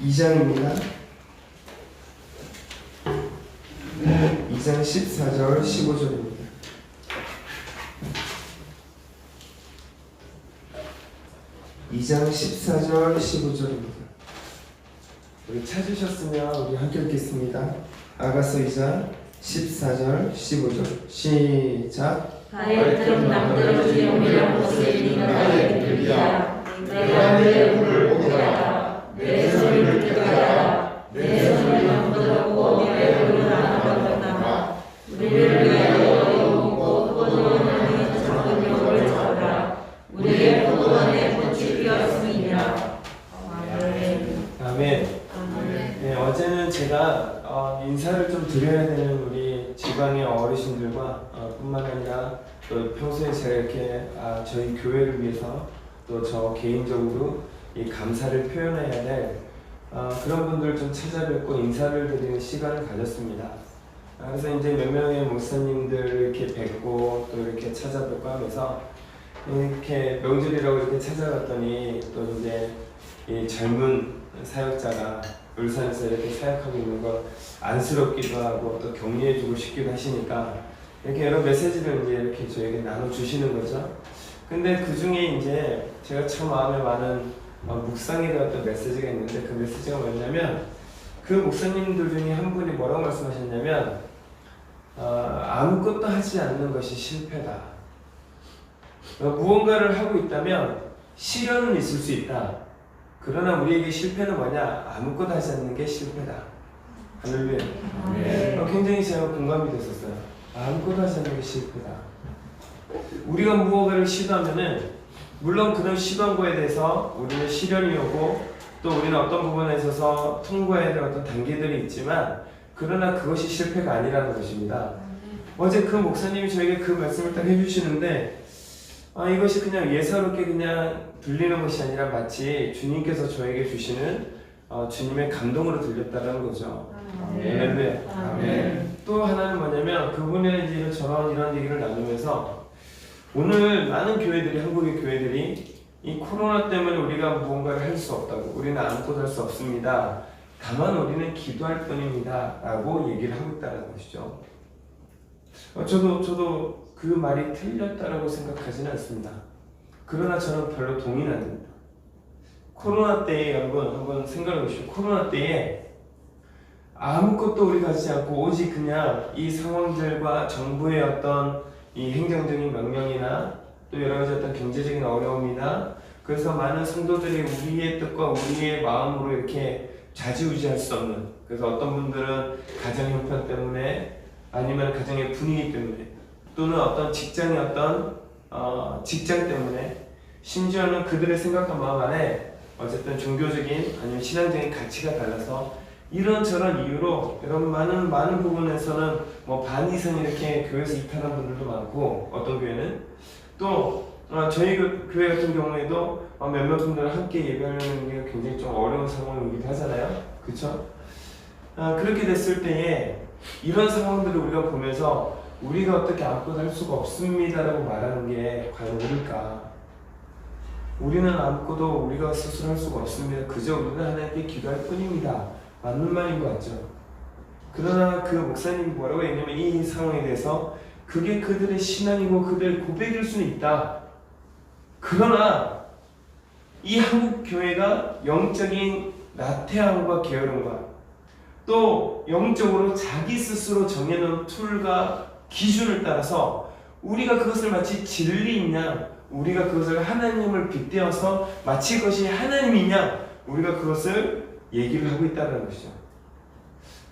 2장입니다. 2장 14절 15절입니다. (2장 14절 15절입니다) 우리 찾으셨으면 우리 함께 읽겠습니다. 아가서 2장 14절 15절 시작. 하여튼 남들의 주영이란 것을 네가 들리라. 내가 내 물을 보라. 내 소리를 듣라. 내 소리만 들었고 내 물을 안 들었다. 우리를 위하여 오고 포도원의 작은 벽을 쳐라. 우리의 포도원에 꽃이 피었음이니라. 아멘. 네, 어제는 제가 인사를 좀 드려야 되는 우리 지방의 어르신들과 뿐만 아니라 또 평소에 제가 이렇게 저희 교회를 위해서 또 저 개인적으로 이 감사를 표현해야 될 그런 분들 좀 찾아뵙고 인사를 드리는 시간을 가졌습니다. 그래서 이제 몇 명의 목사님들 이렇게 뵙고 또 이렇게 찾아뵙고 하면서 이렇게 명절이라고 이렇게 찾아갔더니 또 이제 이 젊은 사역자가 울산에서 이렇게 사역하고 있는 거 안쓰럽기도 하고 또 격려해주고 싶기도 하시니까 이렇게 여러 메시지를 이제 이렇게 저에게 나눠주시는 거죠. 근데 그 중에 이제 제가 참 마음에 많은 묵상에 대한 메시지가 있는데 그 메시지가 뭐냐면 그 목사님들 중에 한 분이 뭐라고 말씀하셨냐면 아무것도 하지 않는 것이 실패다. 무언가를 하고 있다면 시련은 있을 수 있다. 그러나 우리에게 실패는 뭐냐? 아무것도 하지 않는 게 실패다. 할렐루야. 굉장히 제가 공감이 됐었어요. 아무것도 하지 않는 게 실패다. 우리가 무언가를 시도하면은 물론 그런 시도한 거에 대해서 우리는 시련이 오고 또 우리는 어떤 부분에 있어서 통과해야 될 어떤 단계들이 있지만 그러나 그것이 실패가 아니라는 것입니다. 어제 그 목사님이 저에게 그 말씀을 딱 해주시는데 이것이 그냥 예사롭게 그냥 들리는 것이 아니라 마치 주님께서 저에게 주시는 주님의 감동으로 들렸다는 거죠. 할렐루야. 또 하나는 뭐냐면 그분의 이제 이런 얘기를 나누면서 오늘 많은 교회들이 한국의 교회들이 이 코로나 때문에 우리가 무언가를 할 수 없다고 우리는 아무것도 할 수 없습니다. 다만 우리는 기도할 뿐입니다 라고 얘기를 하고 있다는 것이죠. 저도 그 말이 틀렸다라고 생각하지는 않습니다. 그러나 저는 별로 동의는 안 됩니다. 코로나 때에 여러분 한번 생각해 보십시오. 코로나 때에 아무것도 우리가 하지 않고 오직 그냥 이 상황들과 정부의 어떤 이 행정적인 명령이나 또 여러 가지 어떤 경제적인 어려움이나 그래서 많은 성도들이 우리의 뜻과 우리의 마음으로 이렇게 좌지우지할 수 없는 그래서 어떤 분들은 가정 형편 때문에 아니면 가정의 분위기 때문에 또는 어떤 직장의 어떤 직장 때문에 심지어는 그들의 생각한 마음 안에 어쨌든 종교적인 아니면 신앙적인 가치가 달라서 이런저런 이유로 여러분 많은 부분에서는 뭐 반 이상 이렇게 교회에서 이탈한 분들도 많고 어떤 교회는 또 저희 교회 같은 경우에도 몇몇 분들과 함께 예배하는 게 굉장히 좀 어려운 상황이기도 하잖아요. 그렇죠? 그렇게 됐을 때에 이런 상황들을 우리가 보면서 우리가 어떻게 아무것도 할 수가 없습니다라고 말하는 게 과연 옳을까? 우리는 아무것도 우리가 스스로 할 수가 없습니다. 그저 우리는 하나님께 기도할 뿐입니다. 맞는 말인 것 같죠? 그러나 그 목사님이 뭐라고 했냐면 이 상황에 대해서 그게 그들의 신앙이고 그들의 고백일 수는 있다. 그러나 이 한국 교회가 영적인 나태함과 게으름과 또 영적으로 자기 스스로 정해놓은 툴과 기준을 따라서 우리가 그것을 마치 진리인 양 우리가 그것을 하나님을 빗대어서 마치 그것이 하나님인 양 우리가 그것을 얘기를 하고 있다는 것이죠.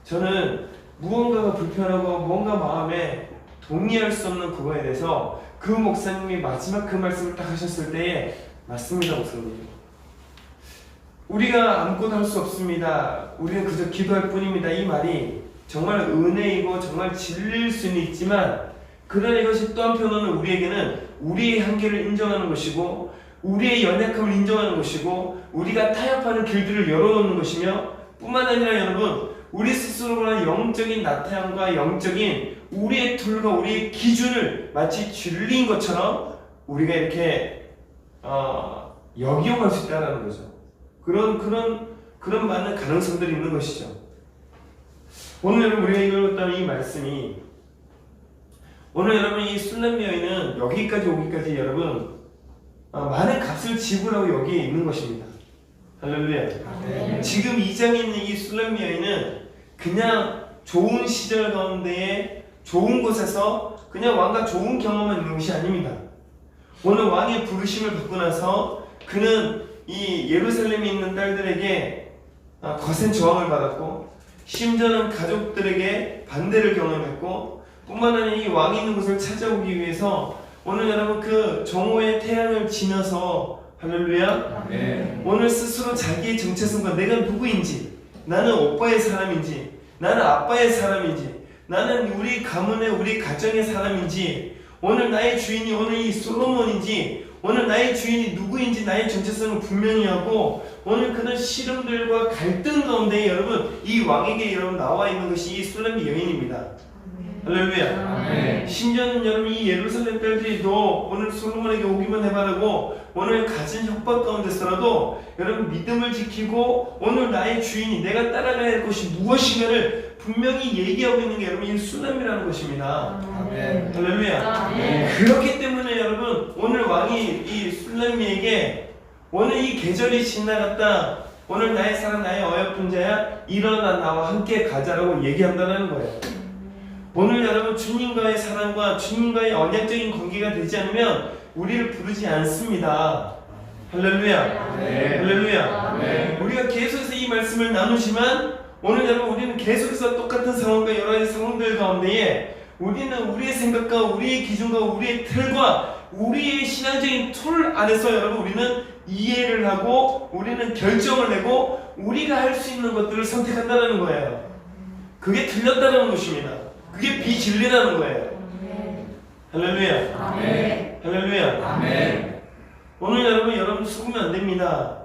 저는 무언가가 불편하고 뭔가 마음에 동의할 수 없는 그거에 대해서 그 목사님이 마지막 그 말씀을 딱 하셨을 때에 맞습니다 목사님. 우리가 아무것도 할 수 없습니다. 우리는 그저 기도할 뿐입니다. 이 말이 정말 은혜이고 정말 진리일 수는 있지만 그러나 이것이 또 한편으로는 우리에게는 우리의 한계를 인정하는 것이고 우리의 연약함을 인정하는 것이고 우리가 타협하는 길들을 열어놓는 것이며 뿐만 아니라 여러분 우리 스스로가 영적인 나태함과 영적인 우리의 툴과 우리의 기준을 마치 진리인 것처럼 우리가 이렇게 역이용할 수 있다는 거죠. 그런 그런 많은 가능성들이 있는 것이죠. 오늘 여러분 우리가 읽었던 이 말씀이 오늘 여러분 이 술렘 여인은 여기까지 오기까지 여러분 많은 값을 지불하고 여기에 있는 것입니다. 할렐루야. 아멘. 지금 2장에 있는 이 술렘 여인은 그냥 좋은 시절 가운데에 좋은 곳에서 그냥 왕과 좋은 경험을 있는 것이 아닙니다. 오늘 왕의 부르심을 받고 나서 그는 이 예루살렘에 있는 딸들에게 거센 저항을 받았고 심지어는 가족들에게 반대를 경험했고 뿐만 아니라 이 왕이 있는 곳을 찾아오기 위해서 오늘 여러분 그 정오의 태양을 지나서 할렐루야 아멘. 오늘 스스로 자기의 정체성과 내가 누구인지 나는 오빠의 사람인지 나는 아빠의 사람인지 나는 우리 가문의 우리 가정의 사람인지 오늘 나의 주인이 오늘 이 솔로몬인지 오늘 나의 주인이 누구인지 나의 정체성을 분명히 하고 오늘 그런 시름들과 갈등 가운데 여러분 이 왕에게 여러분 나와 있는 것이 이 술렘 여인입니다. 할렐루야. 아멘. 심지어는 여러분 이 예루살렘 딸들이 너 오늘 솔로몬에게 오기만 해바라고 오늘 가진 협박 가운데서라도 여러분 믿음을 지키고 오늘 나의 주인이 내가 따라가야 할 것이 무엇인가를 분명히 얘기하고 있는 게 여러분 이 술렘이라는 것입니다. 아멘. 할렐루야. 아멘. 그렇기 때문에 여러분 오늘 왕이 이 술렘이에게 오늘 이 계절이 지나갔다 오늘 나의 사랑 나의 어여쁜 자야 일어나 나와 함께 가자라고 얘기한다는 거예요. 오늘 여러분 주님과의 사랑과 주님과의 언약적인 관계가 되지 않으면 우리를 부르지 않습니다. 할렐루야. 네. 할렐루야. 네. 우리가 계속해서 이 말씀을 나누지만 오늘 여러분 우리는 계속해서 똑같은 상황과 여러 가지 상황들 가운데에 우리는 우리의 생각과 우리의 기준과 우리의 틀과 우리의 신앙적인 툴 안에서 여러분 우리는 이해를 하고 우리는 결정을 내고 우리가 할 수 있는 것들을 선택한다는 거예요. 그게 틀렸다는 것입니다. 그게 비진리라는 거예요. 할렐루야. 아멘. 할렐루야. 아멘. 오늘 여러분 속으면 안 됩니다.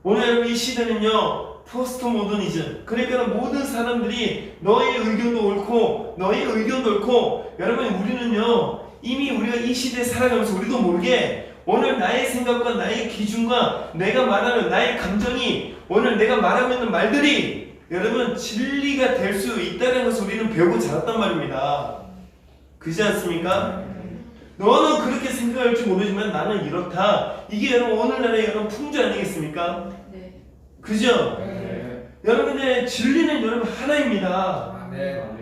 오늘 여러분 이 시대는요 포스트 모더니즘 그러니까 모든 사람들이 너의 의견도 옳고 너의 의견도 옳고 여러분 우리는요 이미 우리가 이 시대에 살아가면서 우리도 모르게 오늘 나의 생각과 나의 기준과 내가 말하는 나의 감정이 오늘 내가 말하고 있는 말들이 여러분 진리가 될 수 있다는 것을 우리는 배우고 자랐단 말입니다. 그렇지 않습니까? 너는 그렇게 생각할지 모르지만 나는 이렇다. 이게 여러분 오늘날의 여러분 풍조 아니겠습니까? 네. 그죠? 네. 여러분의 진리는 여러분 하나입니다. 아멘.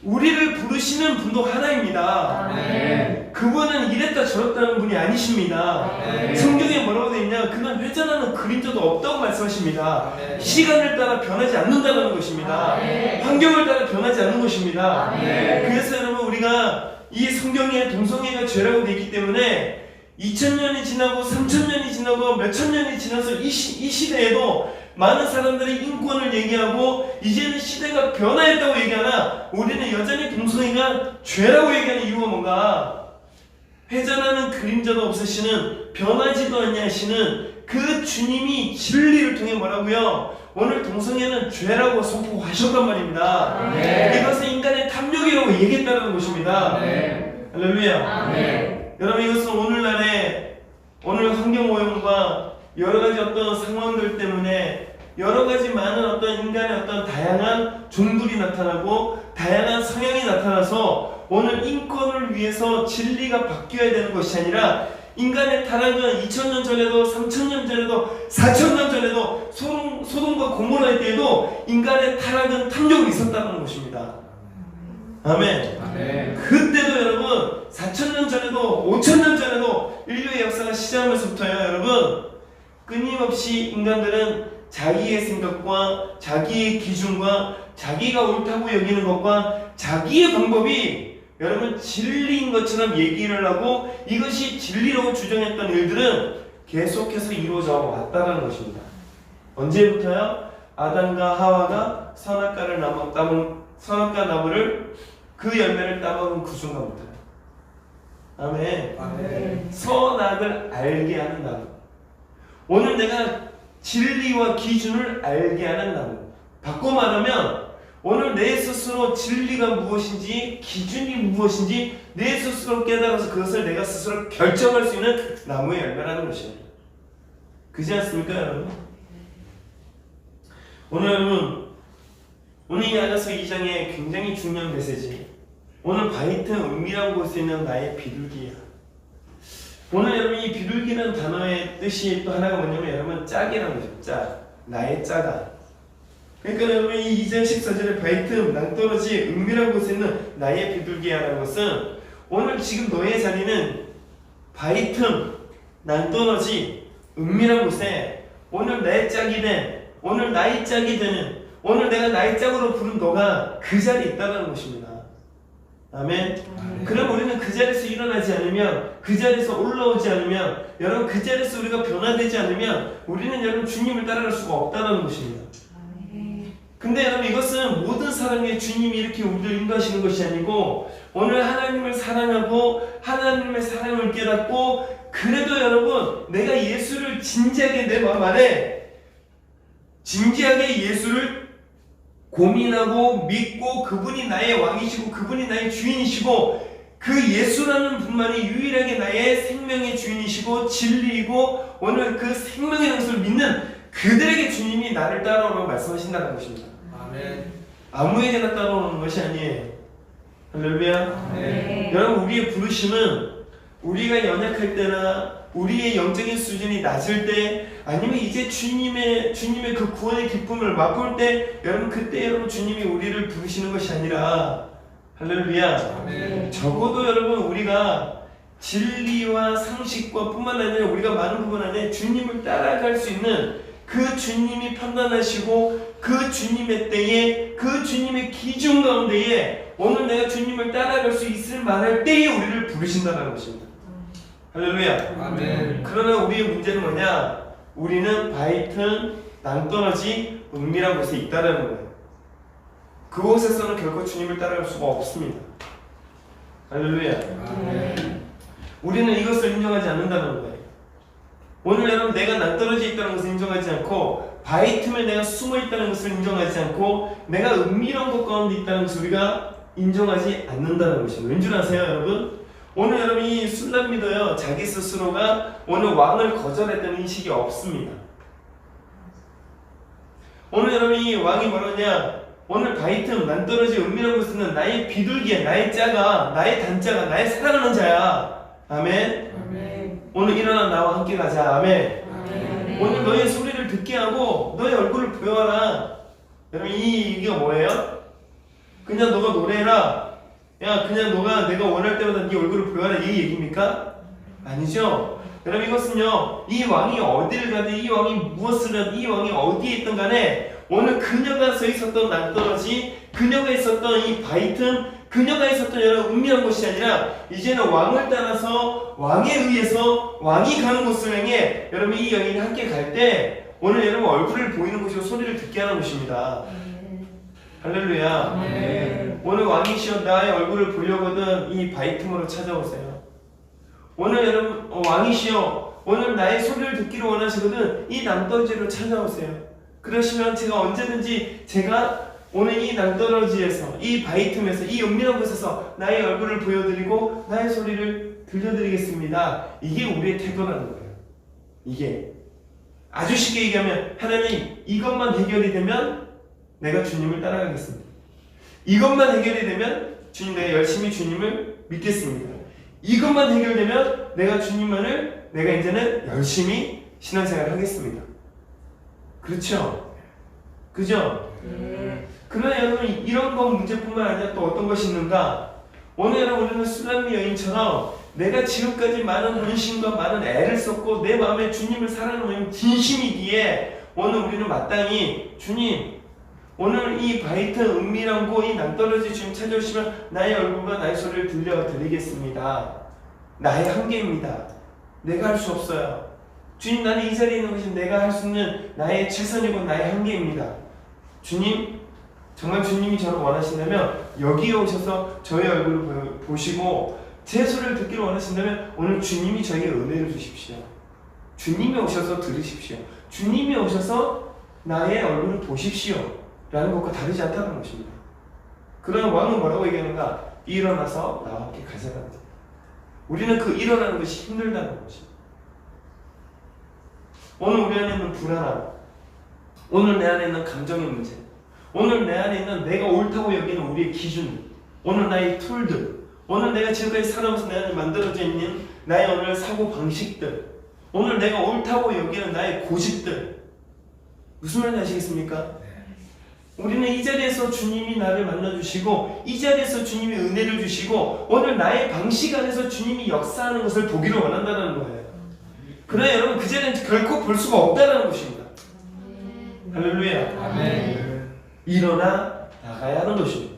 우리를 부르시는 분도 하나입니다. 아멘. 그분은 이랬다 저랬다는 분이 아니십니다. 아멘. 성경에 뭐라고 되어 있냐? 그는 회전하는 그림자도 없다고 말씀하십니다. 아멘. 시간을 따라 변하지 않는다는 것입니다. 아멘. 환경을 따라 변하지 않는 것입니다. 아멘. 그래서 여러분 우리가 이 성경에 동성애가 죄라고 되어 있기 때문에 2000년이 지나고 3000년이 지나고 몇천 년이 지나서 이 시대에도 많은 사람들이 인권을 얘기하고 이제는 시대가 변화했다고 얘기하나 우리는 여전히 동성애가 죄라고 얘기하는 이유가 뭔가? 회전하는 그림자도 없으시는 변하지도 않냐시는 그 주님이 진리를 통해 뭐라고요? 오늘 동성애는 죄라고 선포하셨단 말입니다. 아멘. 이것은 인간의 탐욕이라고 얘기했다는 것입니다. 아멘. 할렐루야. 아멘. 여러분 이것은 오늘날의 오늘 환경 오염과 여러 가지 어떤 상황들 때문에 여러 가지 많은 어떤 인간의 어떤 다양한 종들이 나타나고 다양한 성향이 나타나서 오늘 인권을 위해서 진리가 바뀌어야 되는 것이 아니라 인간의 타락은 2000년 전에도 3000년 전에도 4000년 전에도 소돔과 고모라의 때에도 인간의 타락은 탐욕이 있었다는 것입니다. 아멘. 아멘. 그때도 여러분 4000년 전에도 5000년 전에도 인류의 역사가 시작하면서부터요 여러분 끊임없이 인간들은 자기의 생각과 자기의 기준과 자기가 옳다고 여기는 것과 자기의 방법이 여러분 진리인 것처럼 얘기를 하고 이것이 진리라고 주장했던 일들은 계속해서 이루어져 왔다는 것입니다. 언제부터요? 아담과 하와가 선악과 나무를 그 열매를 따먹은 그 순간부터요. 아멘. 아멘. 선악을 알게 하는 나무. 오늘 내가 진리와 기준을 알게 하는 나무. 바꿔 말하면 오늘 내 스스로 진리가 무엇인지 기준이 무엇인지 내 스스로 깨달아서 그것을 내가 스스로 결정할 수 있는 나무의 열매라는 것입니다. 그렇지 않습니까 여러분? 오늘 여러분, 오늘 이 야고보서 2장에 굉장히 중요한 메시지. 오늘 바이튼 은밀한 곳에 있는 나의 비둘기야. 오늘 여러분 이 비둘기라는 단어의 뜻이 또 하나가 뭐냐면 여러분 짝이라는 거죠. 짝. 나의 짝아. 그러니까 여러분 이 2장 14절에 바이튼 낭떠러지 은밀한 곳에 있는 나의 비둘기야라는 것은 오늘 지금 너의 자리는 바이튼 낭떠러지 은밀한 곳에 오늘 내 짝이 된, 오늘 나의 짝이 되는, 오늘 내가 나의 짝으로 부른 너가 그 자리에 있다는 것입니다. 아멘. 그럼 우리는 그 자리에서 일어나지 않으면, 그 자리에서 올라오지 않으면, 여러분 그 자리에서 우리가 변화되지 않으면 우리는 여러분 주님을 따라갈 수가 없다는 것입니다. 근데 여러분 이것은 모든 사람의 주님이 이렇게 우리를 인도하시는 것이 아니고 오늘 하나님을 사랑하고 하나님의 사랑을 깨닫고 그래도 여러분 내가 예수를 진지하게 내 마음 안에 진지하게 예수를 고민하고 믿고 그분이 나의 왕이시고 그분이 나의 주인이시고 그 예수라는 분만이 유일하게 나의 생명의 주인이시고 진리이고 오늘 그 생명의 것을 믿는 그들에게 주님이 나를 따라오라고 말씀하신다는 것입니다. 아멘. 아무에게나 따라오는 것이 아니에요. 할렐루야. 네. 여러분 우리의 부르심은 우리가 연약할 때나 우리의 영적인 수준이 낮을 때 아니면 이제 주님의 그 구원의 기쁨을 맛볼 때 여러분 그때 여러분 주님이 우리를 부르시는 것이 아니라 할렐루야. 아멘. 적어도 여러분 우리가 진리와 상식과 뿐만 아니라 우리가 많은 부분 안에 주님을 따라갈 수 있는 그 주님이 판단하시고 그 주님의 때에 그 주님의 기준 가운데에 오늘 내가 주님을 따라갈 수 있을 만할 때에 우리를 부르신다는 것입니다. 할렐루야. 아멘. 그러나 우리의 문제는 뭐냐? 우리는 바이튼 낭떠러지 은밀한 곳에 있다는 거예요. 그곳에서는 결코 주님을 따라갈 수가 없습니다. 할렐루야. 아멘. 우리는 이것을 인정하지 않는다는 거예요. 오늘 여러분 내가 낭떠러져 있다는 것을 인정하지 않고 바이틈에 내가 숨어 있다는 것을 인정하지 않고 내가 은밀한 곳 가운데 있다는 것을 우리가 인정하지 않는다는 것입니다. 왠 줄 아세요 여러분? 오늘 여러분 이 술람미도요 자기 스스로가 오늘 왕을 거절했다는 인식이 없습니다. 오늘 여러분 이 왕이 뭐라냐? 오늘 바이틈 낭떠러지 은밀한 곳에는 나의 비둘기야, 나의 짝아, 나의 단짝아, 나의 사랑하는 자야. 아멘. 아멘. 오늘 일어나 나와 함께 가자. 아멘. 아멘. 오늘 너의 소리를 듣게 하고 너의 얼굴을 보여라. 여러분 이게 뭐예요? 그냥 너가 노래해라. 야 그냥 너가 내가 원할 때마다 네 얼굴을 보여라 이 얘기입니까? 아니죠. 여러분 이것은요 이 왕이 어디를 가든 이 왕이 무엇을 하든 이 왕이 어디에 있든 간에 오늘 그녀가 서 있었던 낭떠러지 그녀가 있었던 이 바이튼 그녀가 있었던 여러분 은밀한 곳이 아니라 이제는 왕을 따라서 왕에 의해서 왕이 가는 곳을 향해 여러분 이 여인이 함께 갈 때 오늘 여러분 얼굴을 보이는 곳이고 소리를 듣게 하는 곳입니다. 할렐루야. 아멘. 오늘 왕이시여 나의 얼굴을 보려거든 이 바이틈으로 찾아오세요. 오늘 여러분 왕이시여 오늘 나의 소리를 듣기를 원하시거든 이 낭떠러지로 찾아오세요. 그러시면 제가 언제든지 제가 오늘 이 낭떠러지에서 이 바이틈에서 이 은밀한 곳에서 나의 얼굴을 보여드리고 나의 소리를 들려드리겠습니다. 이게 우리의 태도라는 거예요. 이게 아주 쉽게 얘기하면 하나님 이것만 해결이 되면 내가 주님을 따라가겠습니다. 이것만 해결이 되면 주님 내가 열심히 주님을 믿겠습니다. 이것만 해결되면 내가 주님만을 내가 이제는 열심히 신앙생활을 하겠습니다. 그렇죠? 그죠? 그러나 여러분 이런 건 문제뿐만 아니라 또 어떤 것이 있는가? 오늘 여러분 우리는 술람미 여인처럼 내가 지금까지 많은 헌신과 많은 애를 썼고 내 마음에 주님을 사랑하는 진심이기에 오늘 우리는 마땅히 주님 오늘 이 바이튼 은밀한 곳 이 낭떠러지 주님 찾아오시면 나의 얼굴과 나의 소리를 들려드리겠습니다. 나의 한계입니다. 내가 할 수 없어요. 주님 나는 이 자리에 있는 것이 내가 할 수 있는 나의 최선이고 나의 한계입니다. 주님 정말 주님이 저를 원하신다면 여기에 오셔서 저의 얼굴을 보시고 제 소리를 듣기를 원하신다면 오늘 주님이 저에게 은혜를 주십시오. 주님이 오셔서 들으십시오. 주님이 오셔서 나의 얼굴을 보십시오 라는 것과 다르지 않다는 것입니다. 그러나 왕은 뭐라고 얘기하는가? 일어나서 나와 함께 가자는 거죠. 우리는 그 일어나는 것이 힘들다는 것입니다. 오늘 우리 안에 있는 불안함, 오늘 내 안에 있는 감정의 문제, 오늘 내 안에 있는 내가 옳다고 여기는 우리의 기준, 오늘 나의 툴들, 오늘 내가 지금까지 살아오면서 내 안에 만들어져 있는 나의 오늘 사고 방식들, 오늘 내가 옳다고 여기는 나의 고집들, 무슨 말인지 아시겠습니까? 우리는 이 자리에서 주님이 나를 만나주시고 이 자리에서 주님이 은혜를 주시고 오늘 나의 방식 안에서 주님이 역사하는 것을 보기를 원한다는 거예요. 그러나 여러분 그 자리는 결코 볼 수가 없다는 것입니다. 할렐루야. 아멘. 일어나 나가야 하는 것입니다.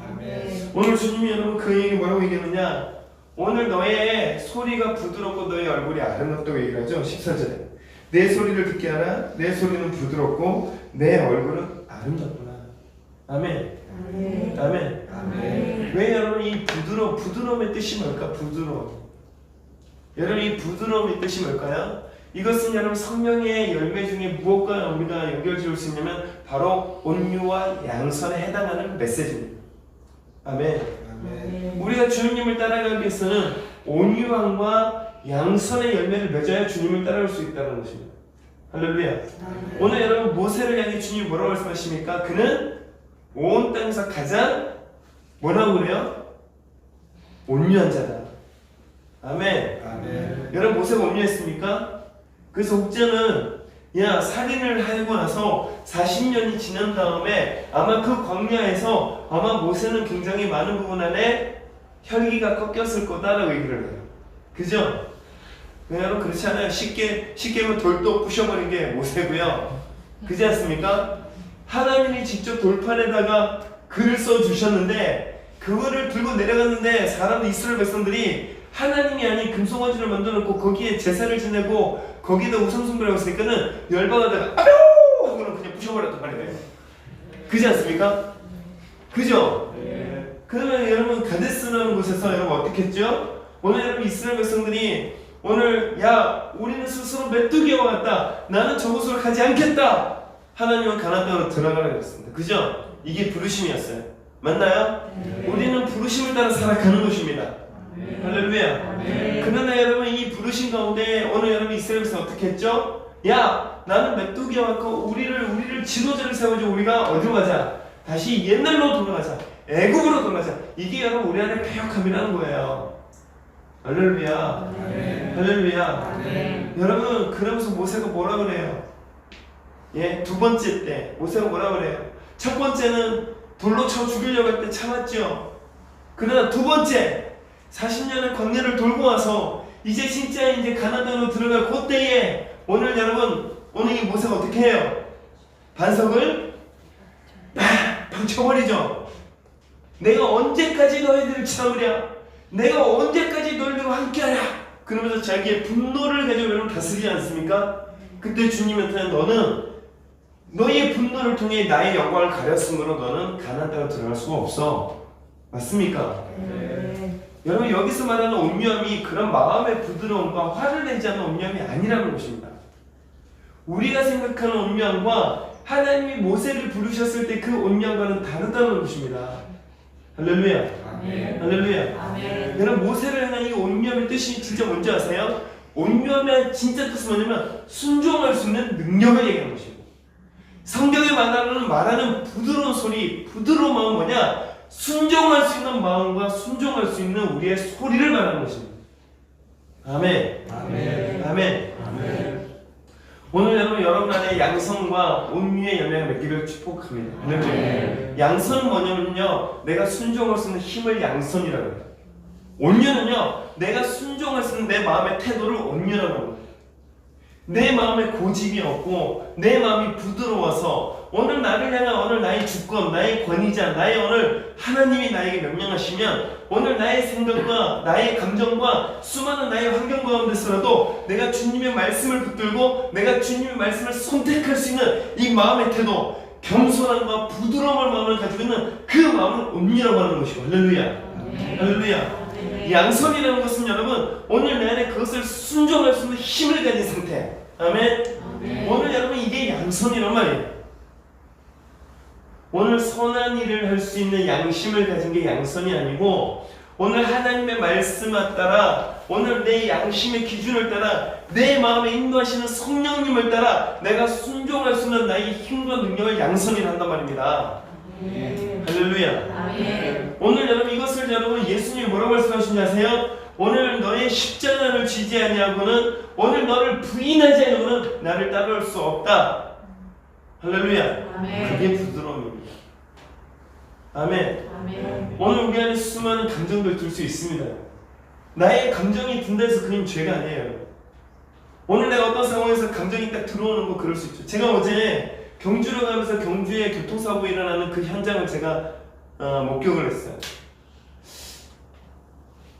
아멘. 오늘 주님이 여러분 그 얘기 뭐라고 얘기하느냐, 오늘 너의 소리가 부드럽고 너의 얼굴이 아름답다고 얘기를 하죠. 14절에 내 소리를 듣게 하라. 내 소리는 부드럽고 내 얼굴은 아름답구나. 아멘. 아멘. 아멘. 아멘. 왜 여러분 이 부드러움의 뜻이 뭘까? 부드러움. 여러분 이 부드러움의 뜻이 뭘까요? 이것은 여러분 성령의 열매 중에 무엇과 우리가 연결지을 수 있냐면 바로 온유와 양선에 해당하는 메시지입니다. 아멘. 아멘. 우리가 주님을 따라가기 위해서는 온유함과 양선의 열매를 맺어야 주님을 따라갈 수 있다는 것입니다. 할렐루야. 오늘 여러분 모세를 향해 주님이 뭐라고 말씀하십니까? 그는 온 땅에서 가장 뭐라고 그래요? 온유한 자다. 아멘. 아멘. 여러분 모세가 온유했습니까? 그래서 혹자는 야 살인을 하고 나서 40년이 지난 다음에 아마 그 광야에서 아마 모세는 굉장히 많은 부분 안에 혈기가 꺾였을 거다라고 얘기를 해요. 그죠? 여러분 그렇지 않아요. 쉽게 하면 돌도 부셔버린 게 모세고요. 그렇지 않습니까? 하나님이 직접 돌판에다가 글을 써주셨는데 그거를 들고 내려갔는데 사람들 이스라엘 백성들이 하나님이 아닌 금송아지를 만들어놓고 거기에 제사를 지내고 거기에다 우상숭배를 하고 있으니까는 열받아다가 아뇨! 하고는 그냥 부셔버렸단 말이에요. 그렇지 않습니까? 그죠? 네. 그러면 여러분 가데스라는 곳에서 여러분 어떻게 했죠? 오늘 여러분 이스라엘 백성들이 오늘 야 우리는 스스로 메뚜기와 같다. 나는 저곳으로 가지 않겠다. 하나님은 가나안 땅으로 들어가라고 했습니다. 그죠? 이게 부르심이었어요. 맞나요? 네. 우리는 부르심을 따라 살아가는 것입니다. 네. 할렐루야. 네. 그러나 여러분 이 부르심 가운데 오늘 여러분 이스라엘에서 어떻게 했죠? 야 나는 메뚜기와 같고 우리를 지도자를 세워줘. 우리가 어디로 가자? 다시 옛날로 돌아가자. 애국으로 돌아가자. 이게 여러분 우리 안에 패역함이라는 거예요. 할렐루야. 아멘. 할렐루야. 아멘. 여러분 그러면서 모세가 뭐라 그래요? 예, 두 번째 때 모세가 뭐라 그래요? 첫 번째는 돌로 쳐 죽이려고 할 때 참았죠. 그러나 두 번째 40년의 광야를 돌고 와서 이제 진짜 이제 가나안 땅으로 들어갈 그때에 오늘 여러분 오늘 이 모세가 어떻게 해요? 반석을 팍 쳐버리죠. 내가 언제까지 너희들을 참으랴? 내가 언제까지 너희들과 함께하랴? 그러면서 자기의 분노를 가지고 여러분 다스리지 않습니까? 그때 주님한테는 너는 너의 분노를 통해 나의 영광을 가렸으므로 너는 가나안 땅으로 들어갈 수가 없어. 맞습니까? 네. 여러분 여기서 말하는 온유함이 그런 마음의 부드러움과 화를 내지 않는 온유함이 아니라는 것입니다. 우리가 생각하는 온유함과 하나님이 모세를 부르셨을 때 그 온유함과는 다르다는 것입니다. 할렐루야. 아멘. 할렐루야. 아멘. 여러분 모세를 향한 이 온유함의 뜻이 진짜 뭔지 아세요? 온유함의 진짜 뜻은 뭐냐면 순종할 수 있는 능력을 얘기하는 것입니다. 성경에 말하는 부드러운 소리, 부드러운 마음은 뭐냐? 순종할 수 있는 마음과 순종할 수 있는 우리의 소리를 말하는 것입니다. 아멘. 아멘. 아멘. 아멘. 오늘 여러분 안에 양성과 온유의 열매가 맺기를 축복합니다. 아멘. 양선은 뭐냐면요, 내가 순종할 수 있는 힘을 양선이라고 해요. 온유는요, 내가 순종할 수 있는 내 마음의 태도를 온유라고 합니다. 내 마음에 고집이 없고 내 마음이 부드러워서 오늘 나를 향한 오늘 나의 주권, 나의 권위자, 나의 오늘 하나님이 나에게 명령하시면 오늘 나의 생각과 나의 감정과 수많은 나의 환경 가운데서라도 내가 주님의 말씀을 붙들고 내가 주님의 말씀을 선택할 수 있는 이 마음의 태도, 겸손함과 부드러움을 마음을 가지고 있는 그 마음을 온유라고 하는 것이고. 할렐루야. 할렐루야. 양선이라는 것은 여러분 오늘 내 안에 그것을 순종할 수 있는 힘을 가진 상태. 아멘. 오늘 여러분 이게 양선이란 말이에요. 오늘 선한 일을 할 수 있는 양심을 가진 게 양선이 아니고 오늘 하나님의 말씀에 따라 오늘 내 양심의 기준을 따라 내 마음에 인도하시는 성령님을 따라 내가 순종할 수 있는 나의 힘과 능력을 양성이 한단 말입니다. 할렐루야. 아멘. 오늘 여러분 이것을 여러분 예수님이 뭐라고 말씀하시는지 아세요? 오늘 너의 십자가를 지지 아니하고는 오늘 너를 부인하지 아니하고는 나를 따라올 수 없다. 할렐루야. 아멘. 그게 부드러움입니다. 아멘. 아멘. 오늘 우리 안에 수많은 감정들 들 수 있습니다. 나의 감정이 든다 해서 그건 죄가 아니에요. 오늘 내가 어떤 상황에서 감정이 딱 들어오는 거 그럴 수 있죠. 제가 어제 경주를 가면서 경주에 교통사고 일어나는 그 현장을 제가 목격을 했어요.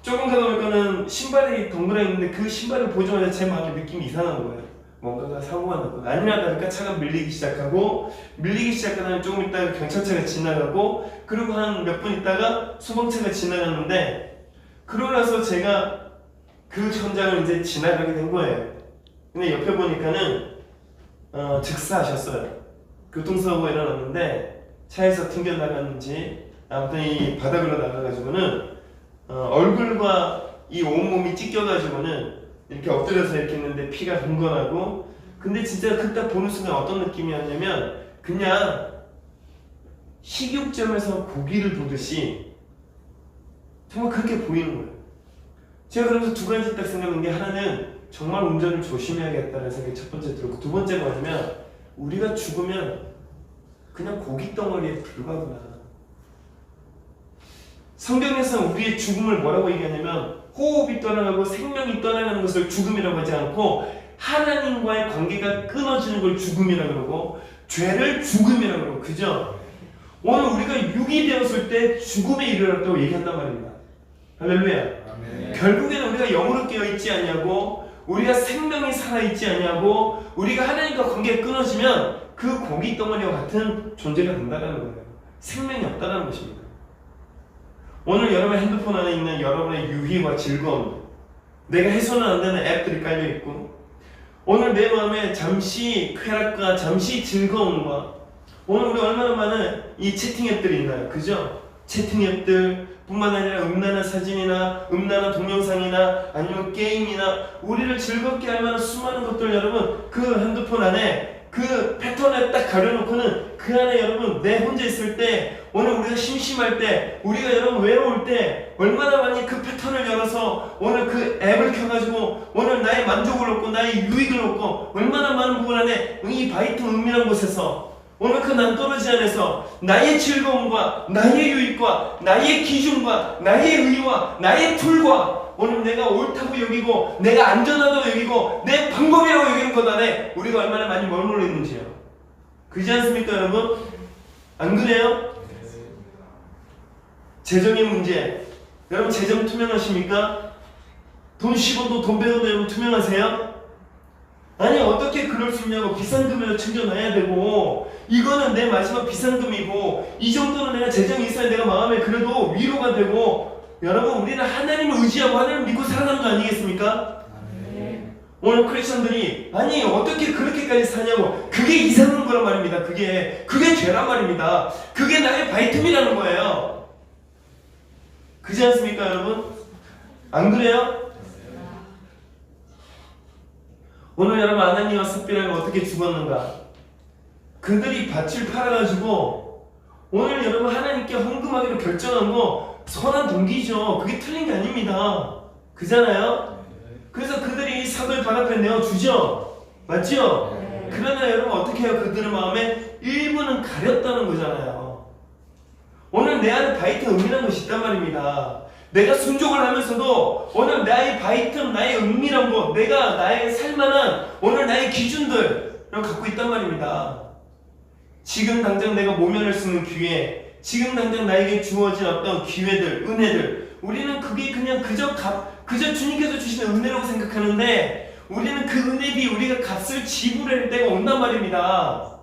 조금 가다 보니까는 신발이 덩그러 있는데 그 신발을 보자마자 제 마음에 느낌이 이상한 거예요. 뭔가가 사고가 났고 아니나 다를까 차가 밀리기 시작하고 밀리기 시작하면 조금 있다가 경찰차가 지나가고 그리고 한 몇 분 있다가 소방차가 지나갔는데 그러고 나서 제가 그 현장을 이제 지나가게 된 거예요. 근데 옆에 보니까는 즉사하셨어요. 교통사고가 일어났는데 차에서 튕겨나갔는지 아무튼 이 바닥으로 나가가지고는 얼굴과 이 온몸이 찢겨가지고는 이렇게 엎드려서 이렇게 있는데 피가 흥건하고 근데 진짜 그때 보는 순간 어떤 느낌이었냐면 그냥 식육점에서 고기를 보듯이 정말 그렇게 보이는 거예요. 제가 그러면서 두 가지 딱 생각한 게 하나는 정말 운전을 조심해야겠다는 생각이 첫 번째 들었고 두 번째가 뭐냐면 우리가 죽으면 그냥 고기 덩어리에 불과하구나. 성경에서 우리의 죽음을 뭐라고 얘기하냐면 호흡이 떠나가고 생명이 떠나가는 것을 죽음이라고 하지 않고 하나님과의 관계가 끊어지는 걸 죽음이라고 그러고 죄를 죽음이라고 그러고 그죠? 오늘 우리가 육이 되었을 때 죽음에 이르렀다고 얘기한단 말입니다. 할렐루야. 아멘. 결국에는 우리가 영으로 깨어있지 않냐고 우리가 생명이 살아있지 않냐고 우리가 하나님과 관계가 끊어지면 그 고기 덩어리와 같은 존재가 된다는 거예요. 생명이 없다는 것입니다. 오늘 여러분의 핸드폰 안에 있는 여러분의 유희와 즐거움 내가 해서는 안 되는 앱들이 깔려있고 오늘 내 마음에 잠시 쾌락과 잠시 즐거움과 오늘 우리 얼마나 많은 이 채팅 앱들이 있나요? 그죠? 채팅 앱들 뿐만 아니라 음란한 사진이나 음란한 동영상이나 아니면 게임이나 우리를 즐겁게 할 만한 수많은 것들 여러분 그 핸드폰 안에 그 패턴에 딱 가려놓고는 그 안에 여러분 내 혼자 있을 때 오늘 우리가 심심할 때 우리가 여러분 외로울 때 얼마나 많이 그 패턴을 열어서 오늘 그 앱을 켜가지고 오늘 나의 만족을 얻고 나의 유익을 얻고 얼마나 많은 부분 안에 이 바이트 은밀한 곳에서 오늘 그 난떨어지 안에서 나의 즐거움과 나의 유익과 나의 기준과 나의 의와 나의 툴과 오늘 내가 옳다고 여기고 내가 안전하다고 여기고 내 방법이라고 여기는 것 안에 우리가 얼마나 많이 머물러 있는지요. 그렇지 않습니까 여러분? 안 그래요? 재정의 문제 여러분 재정 투명하십니까? 돈 10원도 돈 100원도 여러분 투명하세요? 아니 어떻게 그럴 수 있냐고 비상금을 챙겨놔야 되고 이거는 내 마지막 비상금이고 이 정도는 내가 재정이 있어야 내가 마음에 그래도 위로가 되고 여러분 우리는 하나님을 의지하고 하나님을 믿고 살아가는 거 아니겠습니까? 네. 오늘 크리스천들이 아니 어떻게 그렇게까지 사냐고 그게 이상한 거란 말입니다. 그게 죄란 말입니다. 그게 나의 바이틈이라는 거예요. 그렇지 않습니까 여러분? 안 그래요? 오늘 여러분 아나니와 삽비라가 어떻게 죽었는가? 그들이 밭을 팔아가지고 오늘 여러분 하나님께 헌금하기로 결정한 거 선한 동기죠. 그게 틀린 게 아닙니다. 그잖아요? 그래서 그들이 삽을 발 앞에 내어주죠. 맞죠? 네. 그러나 여러분 어떻게 해요? 그들의 마음에 일부는 가렸다는 거잖아요. 오늘 내 안에 바이트 은밀한 것이 있단 말입니다. 내가 순종을 하면서도 오늘 나의 바이틈, 나의 은밀한 것, 내가 나의 살만한 오늘 나의 기준들을 갖고 있단 말입니다. 지금 당장 내가 모면할 수 있는 기회, 지금 당장 나에게 주어진 어떤 기회들, 은혜들 우리는 그게 그냥 그저 주님께서 주시는 은혜라고 생각하는데 우리는 그 은혜비 우리가 값을 지불할 때가 온단 말입니다.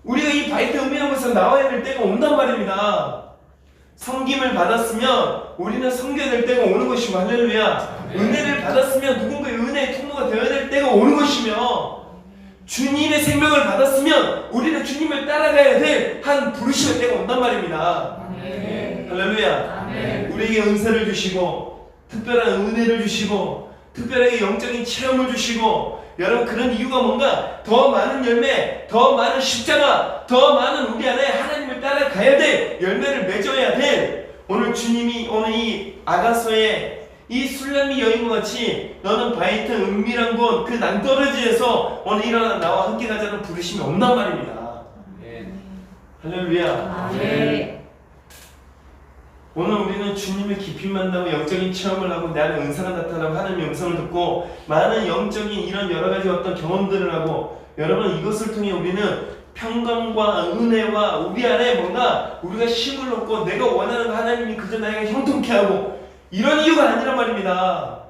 우리가 이 바이트 은밀한 곳에서 나와야 될 때가 온단 말입니다. 섬김을 받았으면 우리는 섬겨야 될 때가 오는 것이고 할렐루야. 은혜를 받았으면 누군가의 은혜의 통로가 되어야 될 때가 오는 것이며 주님의 생명을 받았으면 우리는 주님을 따라가야 될 한 부르심의 때가 온단 말입니다. 아멘. 할렐루야. 아멘. 우리에게 은사를 주시고 특별한 은혜를 주시고 특별하게 영적인 체험을 주시고 여러분 그런 이유가 뭔가 더 많은 열매, 더 많은 십자가, 더 많은 우리 안에 하나님을 따라가야 될 열매를 맺어야 될 오늘 주님이 오늘 이 아가서의 이 술람미 여인과 같이 너는 바이튼 은밀한 곳 그 낭떠러지에서 오늘 일어나 나와 함께 가자는 부르심이 없단 말입니다. 할렐루야. 아멘. 오늘 우리는 주님을 깊이 만나고 영적인 체험을 하고 내 안에 은사가 나타나고 하나님의 음성을 듣고 많은 영적인 이런 여러 가지 어떤 경험들을 하고 여러분 이것을 통해 우리는 평강과 은혜와 우리 안에 뭔가 우리가 힘을 얻고 내가 원하는 거 하나님이 그저 나에게 형통케 하고 이런 이유가 아니란 말입니다.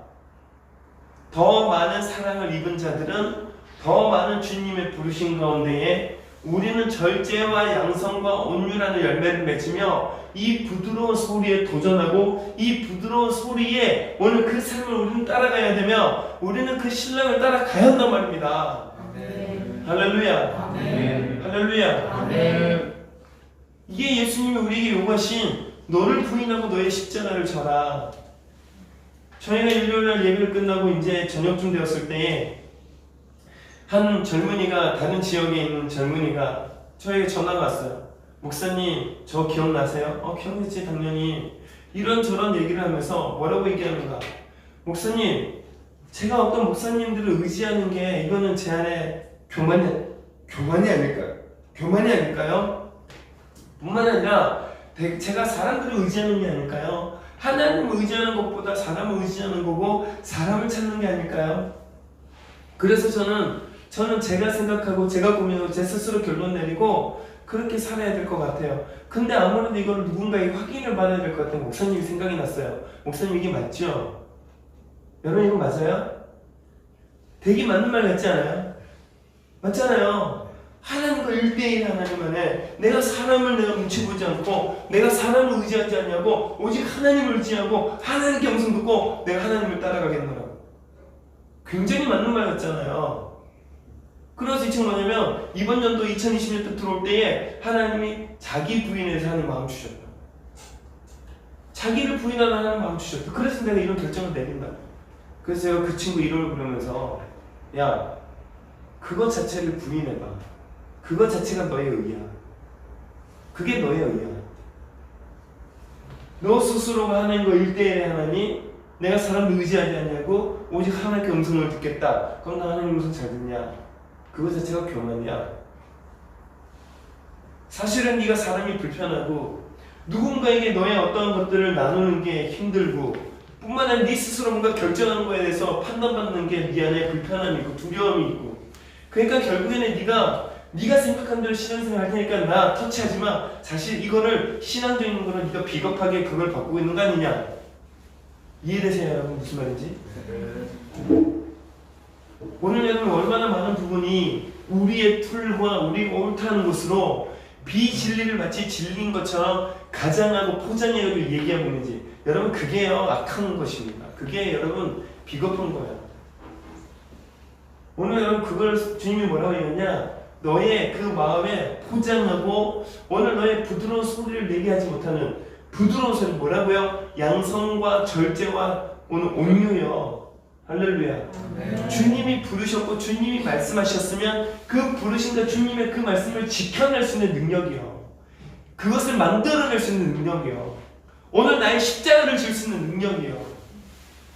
더 많은 사랑을 입은 자들은 더 많은 주님의 부르심 가운데에 우리는 절제와 양성과 온유라는 열매를 맺으며 이 부드러운 소리에 도전하고 이 부드러운 소리에 오늘 그 삶을 우리는 따라가야 되며 우리는 그 신랑을 따라가야 한단 말입니다. 아멘. 할렐루야. 아멘. 할렐루야. 아멘. 이게 예수님이 우리에게 요구하신 너를 부인하고 너의 십자가를 져라. 저희가 일요일날 예배를 끝나고 이제 저녁쯤 되었을 때에 한 젊은이가 다른 지역에 있는 젊은이가 저에게 전화가 왔어요. 목사님 저 기억나세요? 기억나지 당연히. 이런저런 얘기를 하면서 뭐라고 얘기하는가. 목사님 제가 어떤 목사님들을 의지하는 게 이거는 제 안에 교만이 아닐까요? 뿐만 아니라 제가 사람들을 의지하는 게 아닐까요? 하나님을 의지하는 것보다 사람을 의지하는 거고 사람을 찾는 게 아닐까요? 그래서 저는 제가 생각하고 제가 고민하고 제 스스로 결론 내리고 그렇게 살아야 될 것 같아요. 근데 아무래도 이걸 누군가에게 확인을 받아야 될 것 같은 목사님이 생각이 났어요. 목사님 이게 맞죠? 여러분 이거 맞아요? 되게 맞는 말 같지 않아요? 맞잖아요. 하나님과 1대1 하나님 안에 내가 사람을 내가 눈치 보지 않고 내가 사람을 의지하지 않냐고 오직 하나님을 의지하고 하나님께 음성 듣고 내가 하나님을 따라가겠노라고. 굉장히 맞는 말 같잖아요. 그래서 이 친구 뭐냐면 이번 연도 2020년도 들어올 때에 하나님이 자기 부인에서 하는 마음 주셨다. 자기를 부인하는 하나님 마음 주셨다. 그래서 내가 이런 결정을 내린다. 그래서 제가 그 친구 이름을 부르면서 야 그것 자체를 부인해봐. 그것 자체가 너의 의야. 그게 너의 의야. 너 스스로가 하나님과 1대1의 하나님 내가 사람을 의지하지 않냐고 오직 하나님께 음성을 듣겠다. 그럼 나 하나님 음성 잘 듣냐? 그것 자체가 교만이야. 사실은 네가 사람이 불편하고 누군가에게 너의 어떤 것들을 나누는 게 힘들고 뿐만 아니라 네 스스로 뭔가 결정하는 거에 대해서 판단받는 게 네 안에 불편함이 있고 두려움이 있고 그러니까 결국에는 네가 생각한 대로 신앙생활 할 테니까 나 터치하지 마. 사실 이거를 신앙적인 거는 네가 비겁하게 그걸 바꾸고 있는 거 아니냐. 이해되세요 여러분 무슨 말인지? 오늘 여러분 얼마나 많은 부분이 우리의 툴과 우리가 옳다는 것으로 비진리를 마치 진리인 것처럼 가장하고 포장해가지고 얘기하고 있는지 여러분 그게요 악한 것입니다. 그게 여러분 비겁한 거예요. 오늘 여러분 그걸 주님이 뭐라고 얘기했냐 너의 그 마음에 포장하고 오늘 너의 부드러운 소리를 내게 하지 못하는 부드러운 소리 뭐라고요? 양성과 절제와 오늘 온유요. 할렐루야. 네. 주님이 부르셨고 주님이 말씀하셨으면 그 부르심과 주님의 그 말씀을 지켜낼 수 있는 능력이요. 그것을 만들어낼 수 있는 능력이요. 오늘 나의 십자가를 질 수 있는 능력이요.